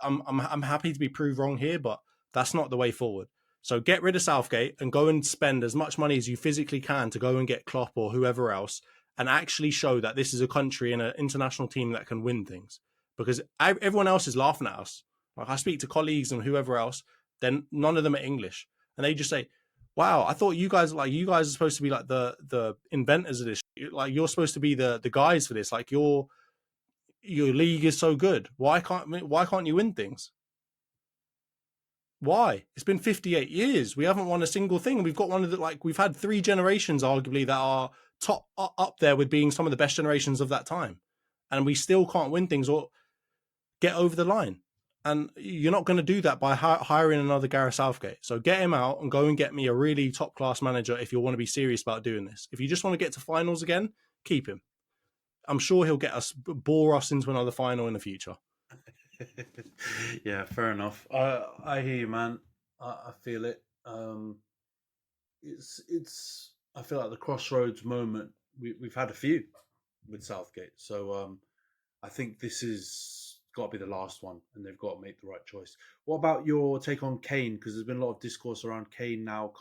I'm happy to be proved wrong here, but that's not the way forward. So get rid of Southgate and go and spend as much money as you physically can to go and get Klopp or whoever else and actually show that this is a country and an international team that can win things. Because everyone else is laughing at us. Like I speak to colleagues and whoever else, then none of them are English. And they just say, wow, I thought you guys are supposed to be like the inventors of this. Like you're supposed to be the guys for this. Like your league is so good. Why can't you win things? Why? It's been 58 years. We haven't won a single thing. We've got we've had 3 generations arguably that are top up there with being some of the best generations of that time. And we still can't win things or get over the line. And you're not going to do that by hiring another Gareth Southgate. So get him out and go and get me a really top-class manager if you want to be serious about doing this. If you just want to get to finals again, keep him. I'm sure he'll bore us into another final in the future. Yeah, fair enough. I hear you, man. I feel it. It's. I feel like the crossroads moment. We've had a few with Southgate, so I think this is got to be the last one, and they've got to make the right choice. What about your take on Kane? Because there's been a lot of discourse around Kane now.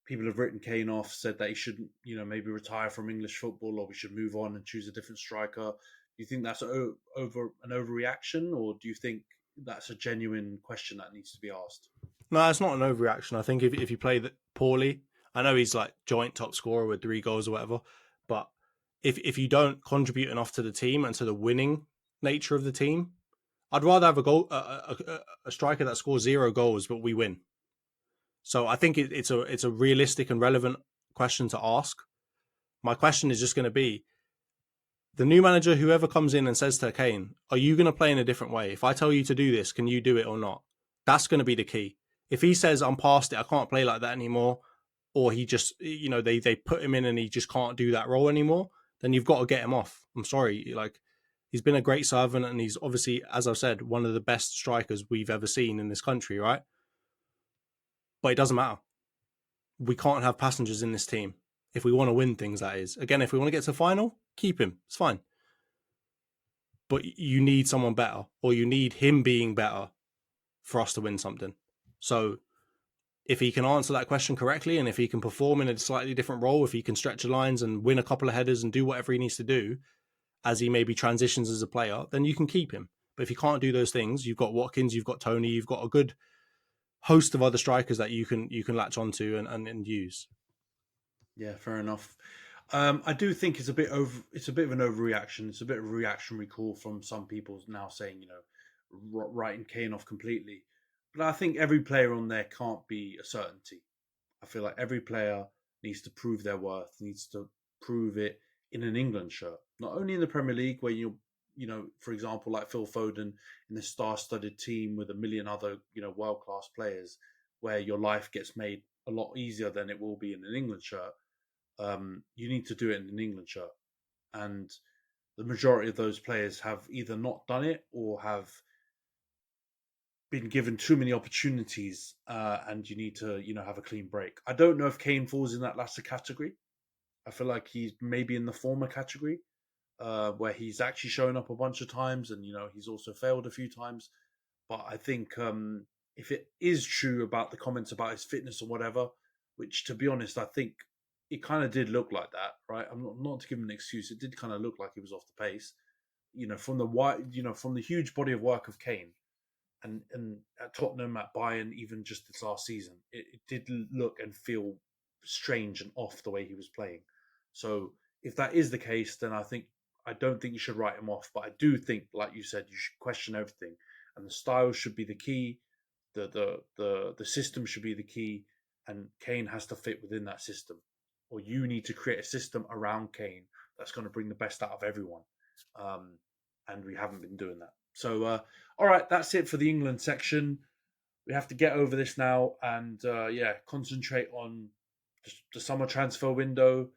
People have written Kane off, said that he shouldn't, maybe retire from English football, or we should move on and choose a different striker. Do you think that's an overreaction, or do you think that's a genuine question that needs to be asked? No, it's not an overreaction. I think if you play poorly, I know he's like joint top scorer with 3 goals or whatever, but if you don't contribute enough to the team and to the winning nature of the team, I'd rather have a striker that scores 0 goals but we win. So I think it's a realistic and relevant question to ask. My question is just going to be, the new manager, whoever comes in and says to Kane, are you going to play in a different way? If I tell you to do this, can you do it or not? That's going to be the key. If he says, I'm past it, I can't play like that anymore, or he just, they put him in and he just can't do that role anymore, then you've got to get him off. I'm sorry. Like, he's been a great servant and he's obviously, as I've said, one of the best strikers we've ever seen in this country, right? But it doesn't matter. We can't have passengers in this team. If we want to win things, that is. Again, if we want to get to the final, keep him. It's fine. But you need someone better, or you need him being better for us to win something. So if he can answer that question correctly, and if he can perform in a slightly different role, if he can stretch the lines and win a couple of headers and do whatever he needs to do as he maybe transitions as a player, then you can keep him. But if he can't do those things, you've got Watkins, you've got Tony, you've got a good host of other strikers that you can latch onto and use. Yeah, fair enough. I do think it's a bit of an overreaction. It's a bit of a reactionary call from some people now saying, writing Kane off completely. But I think every player on there can't be a certainty. I feel like every player needs to prove their worth, needs to prove it in an England shirt. Not only in the Premier League, where for example, like Phil Foden in the star-studded team with a million other, world-class players, where your life gets made a lot easier than it will be in an England shirt. You need to do it in an England shirt. And the majority of those players have either not done it or have been given too many opportunities, and you need to, have a clean break. I don't know if Kane falls in that latter category. I feel like he's maybe in the former category, where he's actually shown up a bunch of times and, he's also failed a few times. But I think if it is true about the comments about his fitness or whatever, which to be honest, I think it kind of did look like that, right? I'm not to give him an excuse. It did kind of look like he was off the pace, from the huge body of work of Kane. And at Tottenham, at Bayern, even just this last season, it did look and feel strange and off the way he was playing. So if that is the case, then I don't think you should write him off. But I do think, like you said, you should question everything, and the style should be the key. The system should be the key, and Kane has to fit within that system, or you need to create a system around Kane that's going to bring the best out of everyone. And we haven't been doing that. So, all right, that's it for the England section. We have to get over this now and, concentrate on the summer transfer window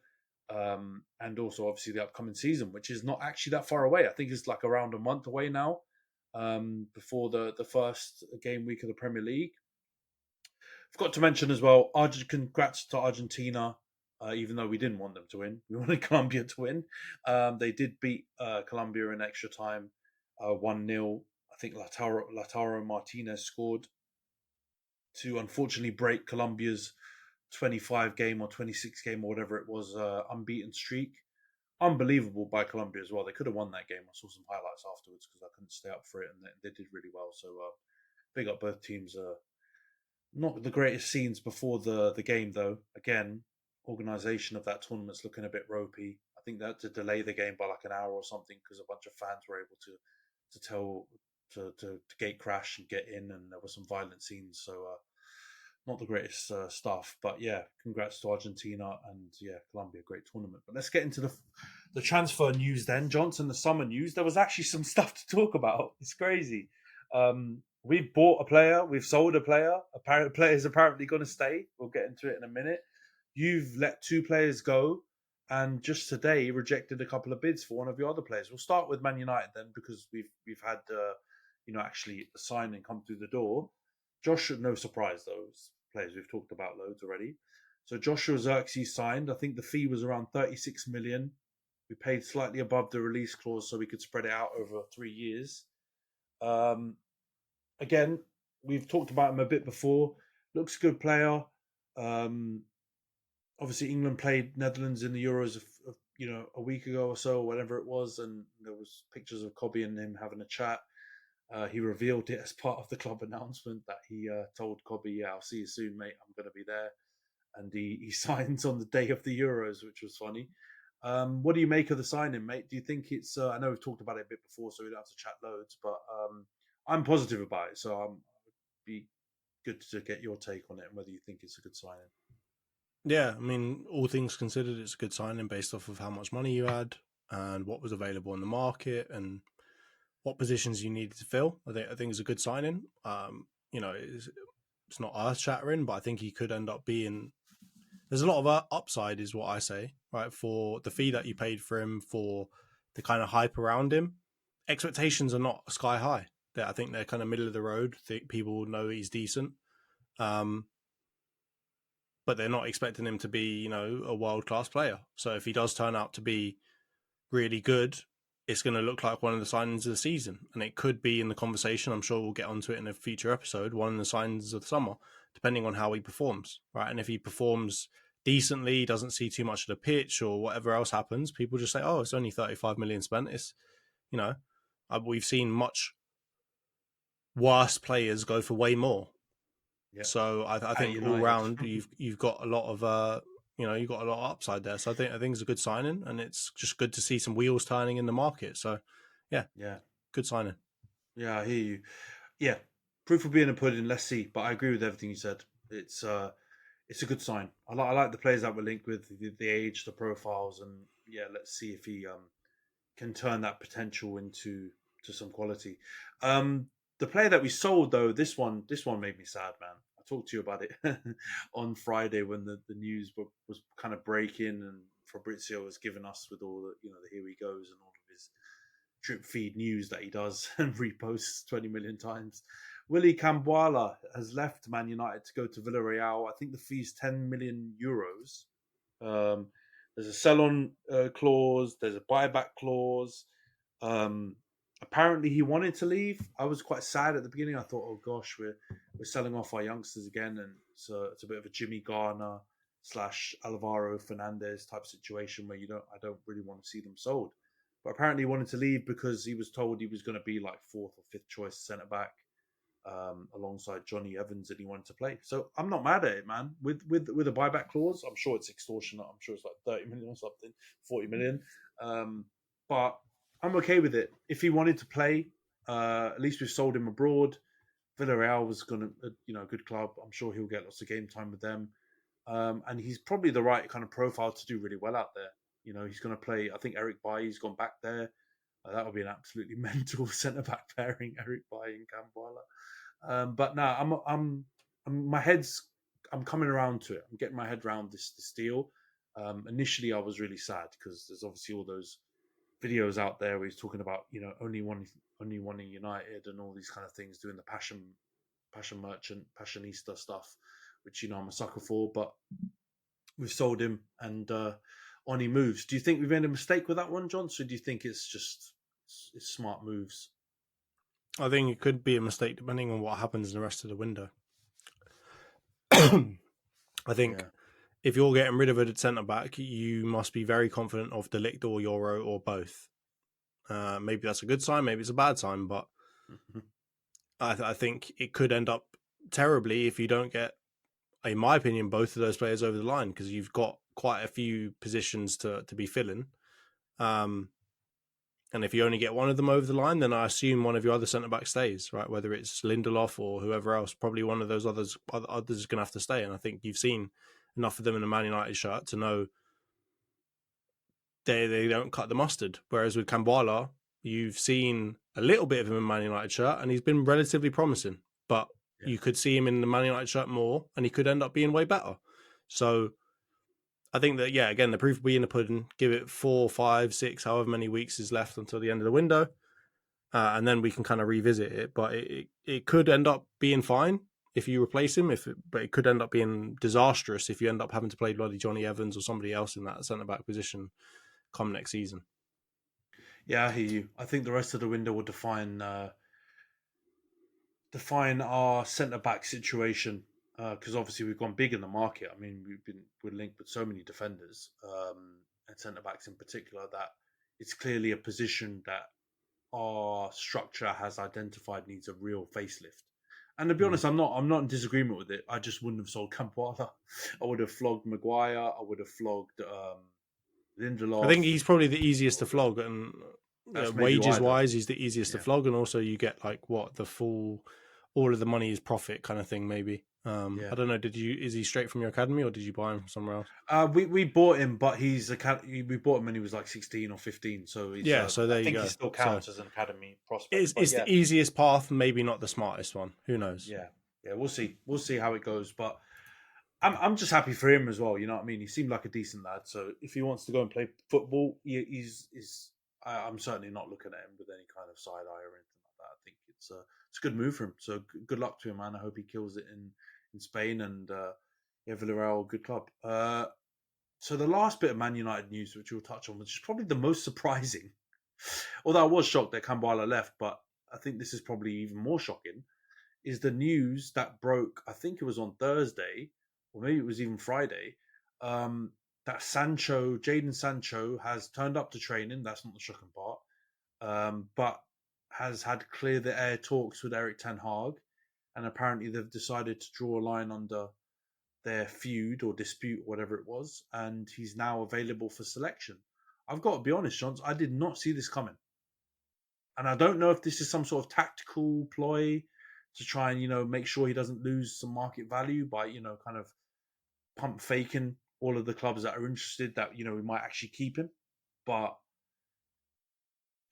and also, obviously, the upcoming season, which is not actually that far away. I think it's like around a month away now before the first game week of the Premier League. Forgot to mention as well, congrats to Argentina, even though we didn't want them to win. We wanted Colombia to win. They did beat Colombia in extra time 1-0. I think Lautaro Martinez scored to unfortunately break Colombia's 25 game or 26 game or whatever it was unbeaten streak. Unbelievable by Colombia as well. They could have won that game. I saw some highlights afterwards because I couldn't stay up for it, and they did really well. So big up both teams. Not the greatest scenes before the game, though. Again, organisation of that tournament's looking a bit ropey. I think that to delay the game by like an hour or something because a bunch of fans were able to gate crash and get in, and there were some violent scenes. So not the greatest stuff. But yeah, congrats to Argentina and Colombia, great tournament. But let's get into the transfer news then, Johnson. The summer news. There was actually some stuff to talk about. It's crazy. We've bought a player, we've sold a player. A player is apparently going to stay. We'll get into it in a minute. You've let 2 players go, and just today rejected a couple of bids for one of your other players. We'll start with Man United then, because we've had actually a signing come through the door. Joshua, no surprise, those players we've talked about loads already. So Joshua Zirkzee signed. I think the fee was around 36 million. We paid slightly above the release clause so we could spread it out over 3 years. Again, we've talked about him a bit before. Looks a good player. Obviously, England played Netherlands in the Euros, a week ago or so, or whatever it was, and there was pictures of Kobe and him having a chat. He revealed it as part of the club announcement that he told Kobe, "Yeah, I'll see you soon, mate. I'm going to be there." And he signs on the day of the Euros, which was funny. What do you make of the signing, mate? Do you think it's? I know we've talked about it a bit before, so we don't have to chat loads, but I'm positive about it, so it'd be good to get your take on it and whether you think it's a good signing. Yeah, I mean, all things considered, it's a good signing based off of how much money you had and what was available in the market and what positions you needed to fill. I think it's a good signing. It's not earth shattering, but I think he could end up being. There's a lot of upside, is what I say, right? For the fee that you paid for him, for the kind of hype around him, expectations are not sky high. I think they're kind of middle of the road. People know he's decent, but they're not expecting him to be, a world-class player. So if he does turn out to be really good, it's going to look like one of the signings of the season. And it could be in the conversation. I'm sure we'll get onto it in a future episode, one of the signings of the summer, depending on how he performs, right? And if he performs decently, doesn't see too much of the pitch or whatever else happens, people just say, oh, it's only 35 million spent. It's, we've seen much worse players go for way more. Yep. So I think all round you've got a lot of you've got a lot of upside there. So I think it's a good signing, and it's just good to see some wheels turning in the market. So yeah, good signing. Yeah, I hear you. Yeah, proof will be in the pudding. Let's see, but I agree with everything you said. It's a good sign. I like the players that we're linked with, the age, the profiles, and let's see if he can turn that potential into some quality. The player that we sold, though, this one made me sad, man. I talked to you about it on Friday when the news was kind of breaking, and Fabrizio was giving us with all the the here he goes and all of his drip feed news that he does and reposts 20 million times. Willy Kambwala has left Man United to go to Villarreal. I think the fee's 10 million euros. There's a sell-on clause. There's a buyback clause. Apparently he wanted to leave. I was quite sad at the beginning. I thought, oh gosh, we're selling off our youngsters again, and it's a bit of a Jimmy Garner / Alvaro Fernandez type situation where I don't really want to see them sold. But apparently he wanted to leave because he was told he was going to be like 4th or 5th choice centre back alongside Johnny Evans, and he wanted to play. So I'm not mad at it, man. With a buyback clause, I'm sure it's extortionate. I'm sure it's like 30 million or something, 40 million. But I'm okay with it. If he wanted to play, at least we've sold him abroad. Villarreal was going to, a good club. I'm sure he'll get lots of game time with them. And he's probably the right kind of profile to do really well out there. He's going to play. I think Eric Bailly's gone back there. That would be an absolutely mental centre back pairing, Eric Bailly and Kambwala. But now I'm coming around to it. I'm getting my head around this deal. Initially, I was really sad because there's obviously all those videos out there where he's talking about only wanting United and all these kind of things, doing the passion merchant, passionista stuff, which I'm a sucker for. But we've sold him, and on he moves. Do you think we've made a mistake with that one, John? So do you think it's smart moves? I think it could be a mistake depending on what happens in the rest of the window. I think if you're getting rid of a centre-back, you must be very confident of De Ligt or Euro or both. Maybe that's a good sign, maybe it's a bad sign, but I think it could end up terribly if you don't get, in my opinion, both of those players over the line, because you've got quite a few positions to be filling. And if you only get one of them over the line, then I assume one of your other centre-backs stays, right? Whether it's Lindelof or whoever else, probably one of those others is going to have to stay. And I think you've seen enough of them in a Man United shirt to know they don't cut the mustard. Whereas with Kambwala, you've seen a little bit of him in a Man United shirt and he's been relatively promising. But you could see him in the Man United shirt more and he could end up being way better. So I think that, again, the proof will be in the pudding. Give it 4, 5, 6, however many weeks is left until the end of the window. And then we can kind of revisit it. But it could end up being fine if you replace him, but it could end up being disastrous if you end up having to play bloody Johnny Evans or somebody else in that centre-back position come next season. Yeah, I hear you. I think the rest of the window will define our centre-back situation. Because obviously we've gone big in the market. I mean, we're linked with so many defenders and centre backs in particular that it's clearly a position that our structure has identified needs a real facelift. And to be honest, I'm not in disagreement with it. I just wouldn't have sold Kambwala. I would have flogged Maguire. I would have flogged Lindelof. I think he's probably the easiest to flog, and wages wise, he's the easiest to flog, and also you get all of the money is profit kind of thing, maybe. I don't know. Is he straight from your academy or did you buy him from somewhere else? We bought him, but we bought him when he was like 16 or 15. So so there you go. I think he still counts as an academy prospect. It's the easiest path, maybe not the smartest one. Who knows? Yeah, we'll see. We'll see how it goes. But I'm just happy for him as well. You know what I mean? He seemed like a decent lad. So if he wants to go and play football, I'm certainly not looking at him with any kind of side eye or anything like that. I think it's a good move for him. So good luck to him, man. I hope he kills it in Spain, and Villarreal, good club. So the last bit of Man United news, which we'll touch on, which is probably the most surprising, although I was shocked that Kambwala left, but I think this is probably even more shocking, is the news that broke, I think it was on Thursday, or maybe it was even Friday, that Jadon Sancho has turned up to training. That's not the shocking part, but has had clear the air talks with Erik Ten Hag. And apparently they've decided to draw a line under their feud or dispute, whatever it was, and he's now available for selection. I've got to be honest, Johns, I did not see this coming. And I don't know if this is some sort of tactical ploy to try and, make sure he doesn't lose some market value by, kind of pump faking all of the clubs that are interested that, we might actually keep him. But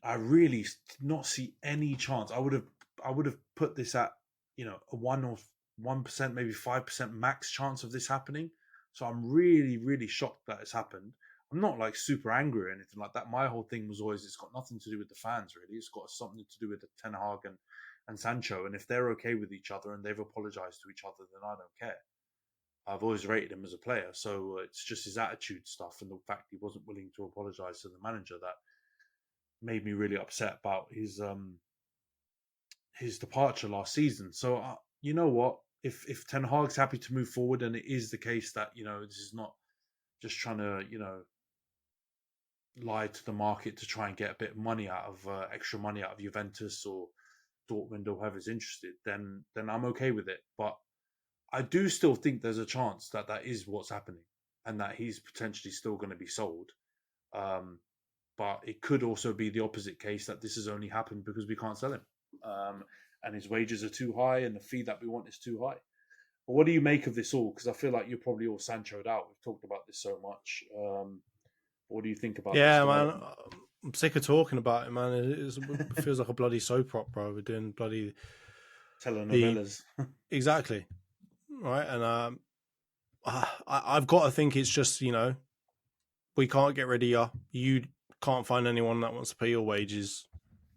I really did not see any chance. I would have put this at, a 1%, maybe 5% max chance of this happening. So I'm really, really shocked that it's happened. I'm not like super angry or anything like that. My whole thing was always, it's got nothing to do with the fans, really. It's got something to do with Ten Hag and Sancho. And if they're okay with each other and they've apologized to each other, then I don't care. I've always rated him as a player. So it's just his attitude stuff and the fact he wasn't willing to apologize to the manager that made me really upset about his departure last season. So you know what? If Ten Hag's happy to move forward, and it is the case that this is not just trying to lie to the market to try and get a bit of money extra money out of Juventus or Dortmund or whoever's interested, then I'm okay with it. But I do still think there's a chance that is what's happening and that he's potentially still going to be sold. But it could also be the opposite case, that this has only happened because we can't sell him. And his wages are too high and the fee that we want is too high. But what do you make of this all? Because I feel like you're probably all Sancho'd out. We've talked about this so much. What do you think about this Yeah, man. development? I'm sick of talking about it, man. It feels like a bloody soap opera. We're doing bloody the Telenovelas. exactly right, and I've got to think it's just we can't get rid of you. You can't find anyone that wants to pay your wages.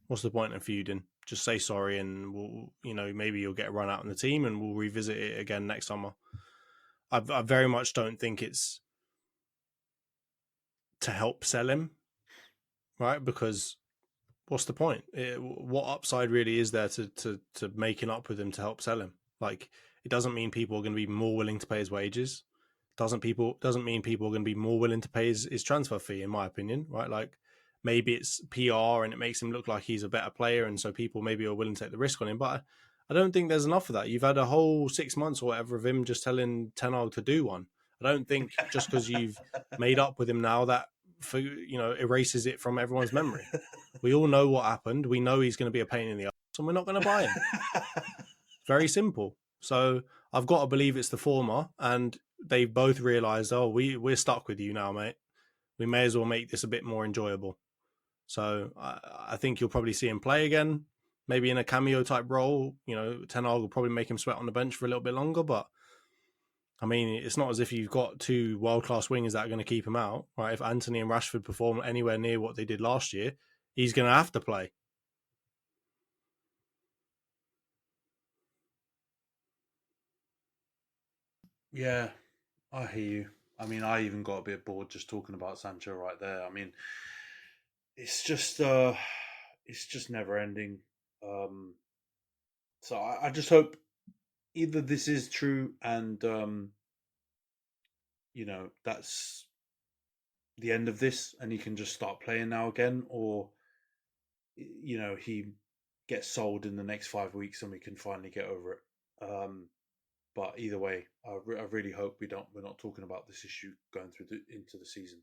What's the point in feuding? Just say sorry, and we'll maybe you'll get a run out in the team, and we'll revisit it again next summer. I very much don't think it's to help sell him, right? Because what's the point? What upside really is there to making up with him to help sell him? Like, it doesn't mean people are going to be more willing to pay his wages. Doesn't mean people are going to be more willing to pay his transfer fee, in my opinion, right? Like, maybe it's PR and it makes him look like he's a better player, and so people maybe are willing to take the risk on him. But I don't think there's enough of that. You've had a whole 6 months or whatever of him just telling Ten Hag to do one. I don't think just because you've made up with him now that erases it from everyone's memory. We all know what happened. We know he's going to be a pain in the ass, and we're not going to buy him. Very simple. So I've got to believe it's the former, and they've both realised, we're stuck with you now, mate. We may as well make this a bit more enjoyable. So I think you'll probably see him play again, maybe in a cameo type role. Ten Hag will probably make him sweat on the bench for a little bit longer, but I mean, it's not as if you've got two world-class wingers that are going to keep him out, right? If Antony and Rashford perform anywhere near what they did last year, he's going to have to play. Yeah, I hear you. I mean, I even got a bit bored just talking about Sancho right there. I mean, it's just never ending. So I just hope either this is true and that's the end of this and he can just start playing now again, or he gets sold in the next 5 weeks and we can finally get over it. But either way, I really hope we're not talking about this issue going through into the season.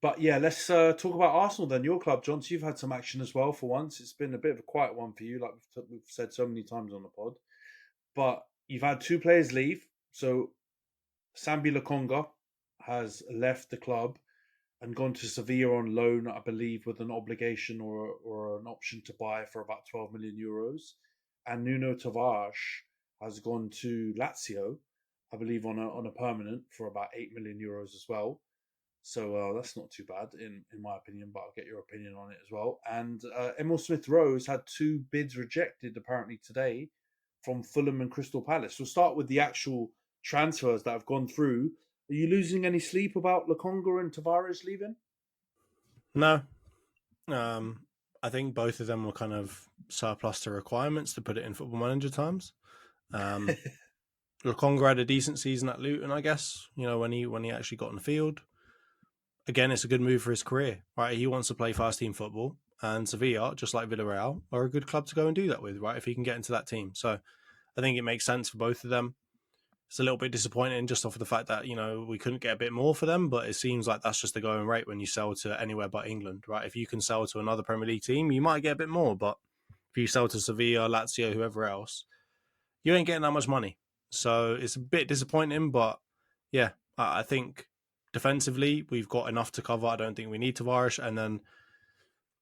But yeah, let's talk about Arsenal then. Your club, John. So you've had some action as well for once. It's been a bit of a quiet one for you, like we've said so many times on the pod. But you've had two players leave. So Sambi Lokonga has left the club and gone to Sevilla on loan, I believe, with an obligation or an option to buy for about 12 million euros. And Nuno Tavares has gone to Lazio, I believe, on a permanent for about 8 million euros as well. So that's not too bad in my opinion, but I'll get your opinion on it as well. And Emil Smith-Rowe has had two bids rejected apparently today from Fulham and Crystal Palace. We'll start with the actual transfers that have gone through. Are you losing any sleep about Lokonga and Tavares leaving? No. I think both of them were kind of surplus to requirements, to put it in Football Manager terms. Lokonga had a decent season at Luton, I guess, when he actually got on the field. Again, it's a good move for his career, right? He wants to play first team football, and Sevilla, just like Villarreal, are a good club to go and do that with, right? If he can get into that team. So I think it makes sense for both of them. It's a little bit disappointing just off of the fact that, we couldn't get a bit more for them, but it seems like that's just the going rate when you sell to anywhere but England, right? If you can sell to another Premier League team, you might get a bit more, but if you sell to Sevilla, Lazio, whoever else, you ain't getting that much money. So it's a bit disappointing, but yeah, I think defensively, we've got enough to cover. I don't think we need Tavares. And then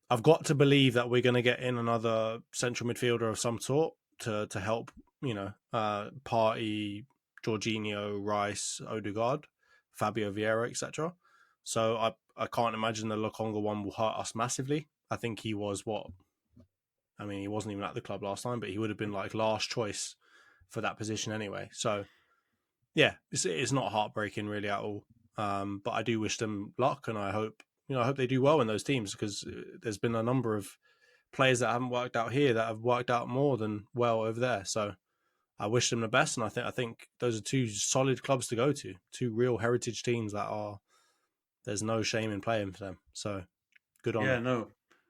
I've got to believe that we're going to get in another central midfielder of some sort to help, Partey, Jorginho, Rice, Odegaard, Fabio Vieira, etc. So I can't imagine the Lokonga one will hurt us massively. I think he was he wasn't even at the club last time, but he would have been like last choice for that position anyway. So yeah, it's not heartbreaking really at all. But I do wish them luck, and I hope they do well in those teams, because there's been a number of players that haven't worked out here that have worked out more than well over there. So I wish them the best, and I think those are two solid clubs to go to, two real heritage teams that there's no shame in playing for them. So good on Yeah, them.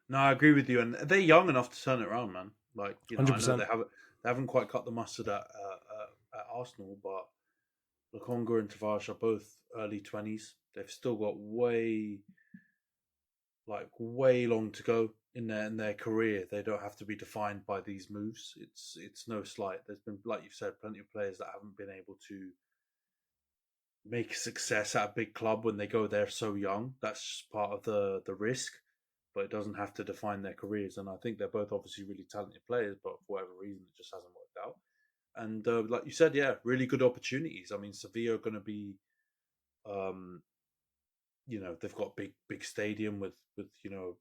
no, I agree with you, and they're young enough to turn it around, man. Like I know 100%. they haven't quite cut the mustard at Arsenal, but Lokonga and Tavares are both early 20s. They've still got way long to go in their career. They don't have to be defined by these moves. It's no slight. There's been, like you've said, plenty of players that haven't been able to make a success at a big club when they go there so young. That's just part of the risk, but it doesn't have to define their careers. And I think they're both obviously really talented players, but for whatever reason, it just hasn't worked out. And like you said, yeah, really good opportunities. I mean, Sevilla are going to be, um, they've got big stadium with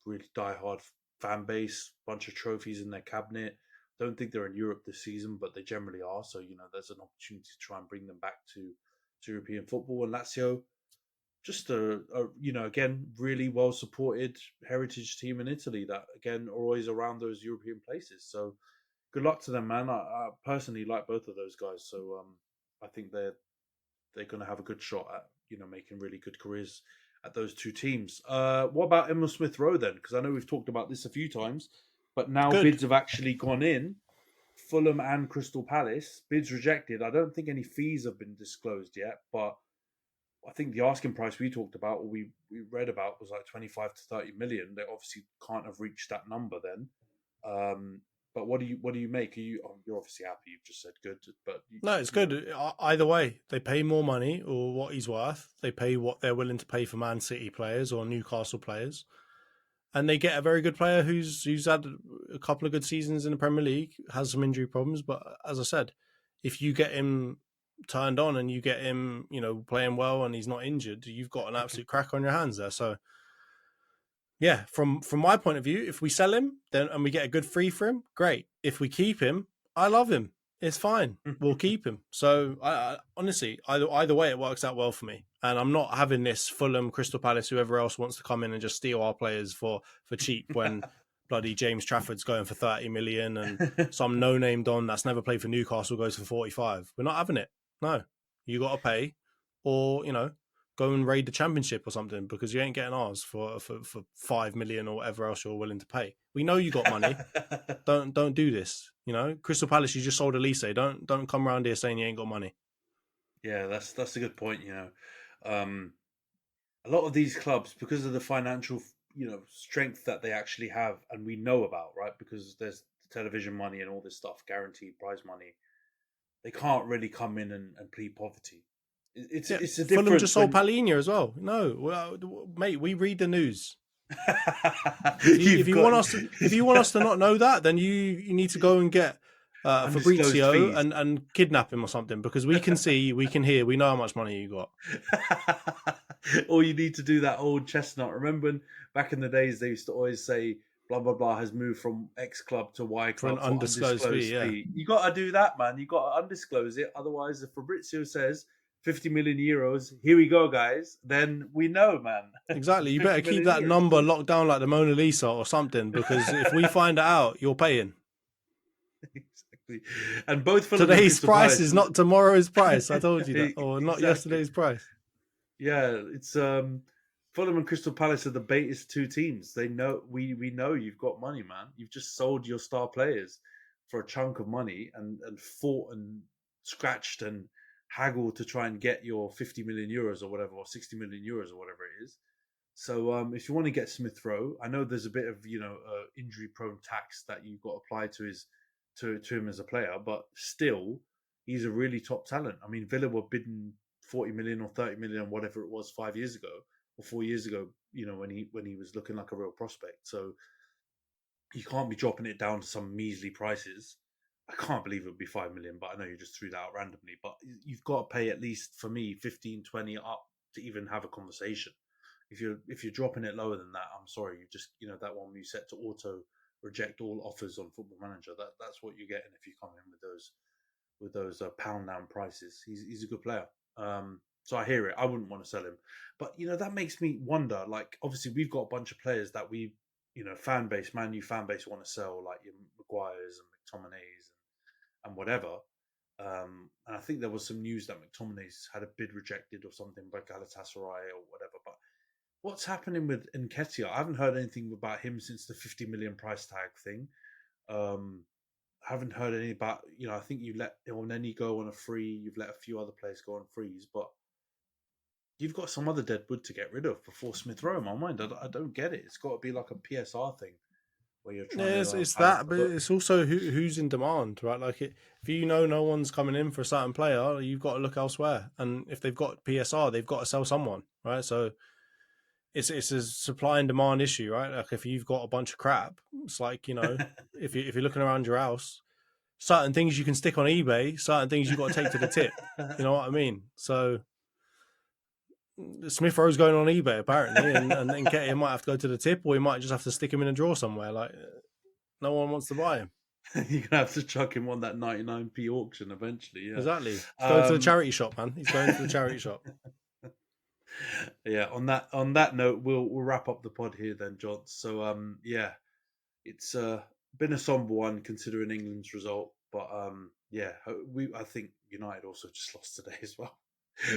really diehard fan base, bunch of trophies in their cabinet. Don't think they're in Europe this season, but they generally are. So there's an opportunity to try and bring them back to European football. And Lazio, just again, really well supported heritage team in Italy that again are always around those European places. So good luck to them, man. I personally like both of those guys, so I think they're going to have a good shot at making really good careers at those two teams. What about Emil Smith-Rowe then? Because I know we've talked about this a few times, but now bids have actually gone in. Fulham and Crystal Palace, bids rejected. I don't think any fees have been disclosed yet, but I think the asking price we talked about, or we read about, was like 25 to 30 million. They obviously can't have reached that number then. But what do you make? You're obviously happy. You've just said good, but No, it's good. Either way, they pay more money or what he's worth. They pay what they're willing to pay for Man City players or Newcastle players, and they get a very good player who's had a couple of good seasons in the Premier League, has some injury problems, but as I said, if you get him turned on and you get him, playing well and he's not injured, you've got an absolute crack on your hands there. So yeah, from my point of view, if we sell him then and we get a good free for him, great. If we keep him, I love him. It's fine. We'll keep him. So I honestly, either way, it works out well for me. And I'm not having this Fulham, Crystal Palace, whoever else wants to come in and just steal our players for cheap when bloody James Trafford's going for 30 million and some no-name Don that's never played for Newcastle goes for 45. We're not having it. No, you got to pay, or go and raid the Championship or something, because you ain't getting ours for 5 million or whatever else you're willing to pay. We know you got money. Don't do this. Crystal Palace, you just sold Elise. Don't come around here saying you ain't got money. Yeah, that's a good point. A lot of these clubs, because of the financial strength that they actually have, and we know about, right? Because there's television money and all this stuff, guaranteed prize money. They can't really come in and plead poverty. It's a difference. Fulham just sold Palhinha as well. No, well, mate, we read the news. If you want us to not know that, then you need to go and get Fabrizio and kidnap him or something, because we can see, we can hear, we know how much money you got. Or you need to do that old chestnut. Remember when back in the days they used to always say blah blah blah has moved from X club to Y club for an undisclosed fee. Yeah. You got to do that, man. You got to undisclose it. Otherwise, if Fabrizio says 50 million euros, here we go, guys, then we know, man. Exactly. You better keep that number locked down like the Mona Lisa or something, because if we find it out, you're paying. Exactly. And both today's price is not tomorrow's price. I told you that, or not yesterday's price. Yeah, it's Fulham and Crystal Palace are the baitest two teams. They know we know you've got money, man. You've just sold your star players for a chunk of money and fought and scratched and haggled to try and get your 50 million euros or whatever, or 60 million euros or whatever it is. So if you want to get Smith-Rowe, I know there's a bit of injury-prone tax that you've got applied to him as a player, but still, he's a really top talent. I mean, Villa were bidding 40 million or 30 million, whatever it was, 5 years ago or 4 years ago. When he was looking like a real prospect. So you can't be dropping it down to some measly prices. I can't believe it would be 5 million, but I know you just threw that out randomly. But you've got to pay at least, for me, 15, 20 up to even have a conversation. If you're dropping it lower than that, I'm sorry, you just that one you set to auto reject all offers on Football Manager. That's what you're getting if you come in with those pound down prices. He's a good player. So I hear it. I wouldn't want to sell him, but that makes me wonder. Like, obviously, we've got a bunch of players that we, fan base, Man U fan base, want to sell, like your Maguires and McTominays and whatever. And I think there was some news that McTominay's had a bid rejected or something by Galatasaray or whatever. But what's happening with Nketiah? I haven't heard anything about him since the 50 million price tag thing. I haven't heard any about, I think you let Elneny go on a free. You've let a few other players go on frees, but you've got some other dead wood to get rid of before Smith-Rowe. In my mind, I don't get it. It's got to be like a PSR thing where you're trying Yeah, to. it's that, but it's also who's in demand, right? Like, if you know no one's coming in for a certain player, you've got to look elsewhere. And if they've got PSR, they've got to sell someone, right? So it's a supply and demand issue, right? Like, if you've got a bunch of crap, it's like, you know, if you're looking around your house, certain things you can stick on eBay, certain things you've got to take to the tip. You know what I mean? So Smith-Rowe's going on eBay apparently, and Nketiah might have to go to the tip, or he might just have to stick him in a drawer somewhere. Like, no one wants to buy him. You're gonna have to chuck him on that 99p auction eventually. Yeah, Exactly. He's going to the charity shop, man. He's going to the charity shop. Yeah. On that note, we'll wrap up the pod here then, John. So yeah, it's been a somber one considering England's result, but yeah, I think United also just lost today as well.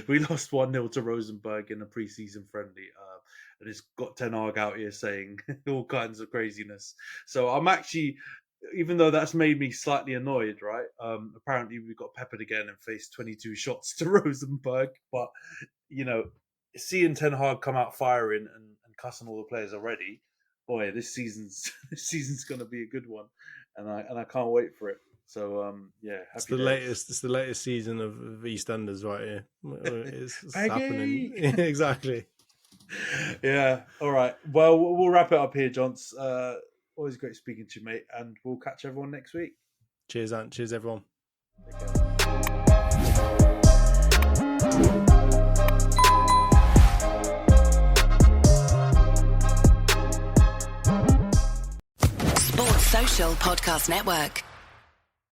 We lost 1-0 to Rosenborg in a pre-season friendly, and it's got Ten Hag out here saying all kinds of craziness. So I'm actually, even though that's made me slightly annoyed, right? Apparently we got peppered again and faced 22 shots to Rosenborg, but you know, seeing Ten Hag come out firing and cussing all the players already, boy, this season's going to be a good one, and I can't wait for it. So yeah, it's the latest season of EastEnders right here. It's happening. Exactly. Yeah. All right. Well, we'll wrap it up here, Johns. Always great speaking to you, mate, and we'll catch everyone next week. Cheers, Ant. Cheers, everyone. Take care. Sports Social Podcast Network.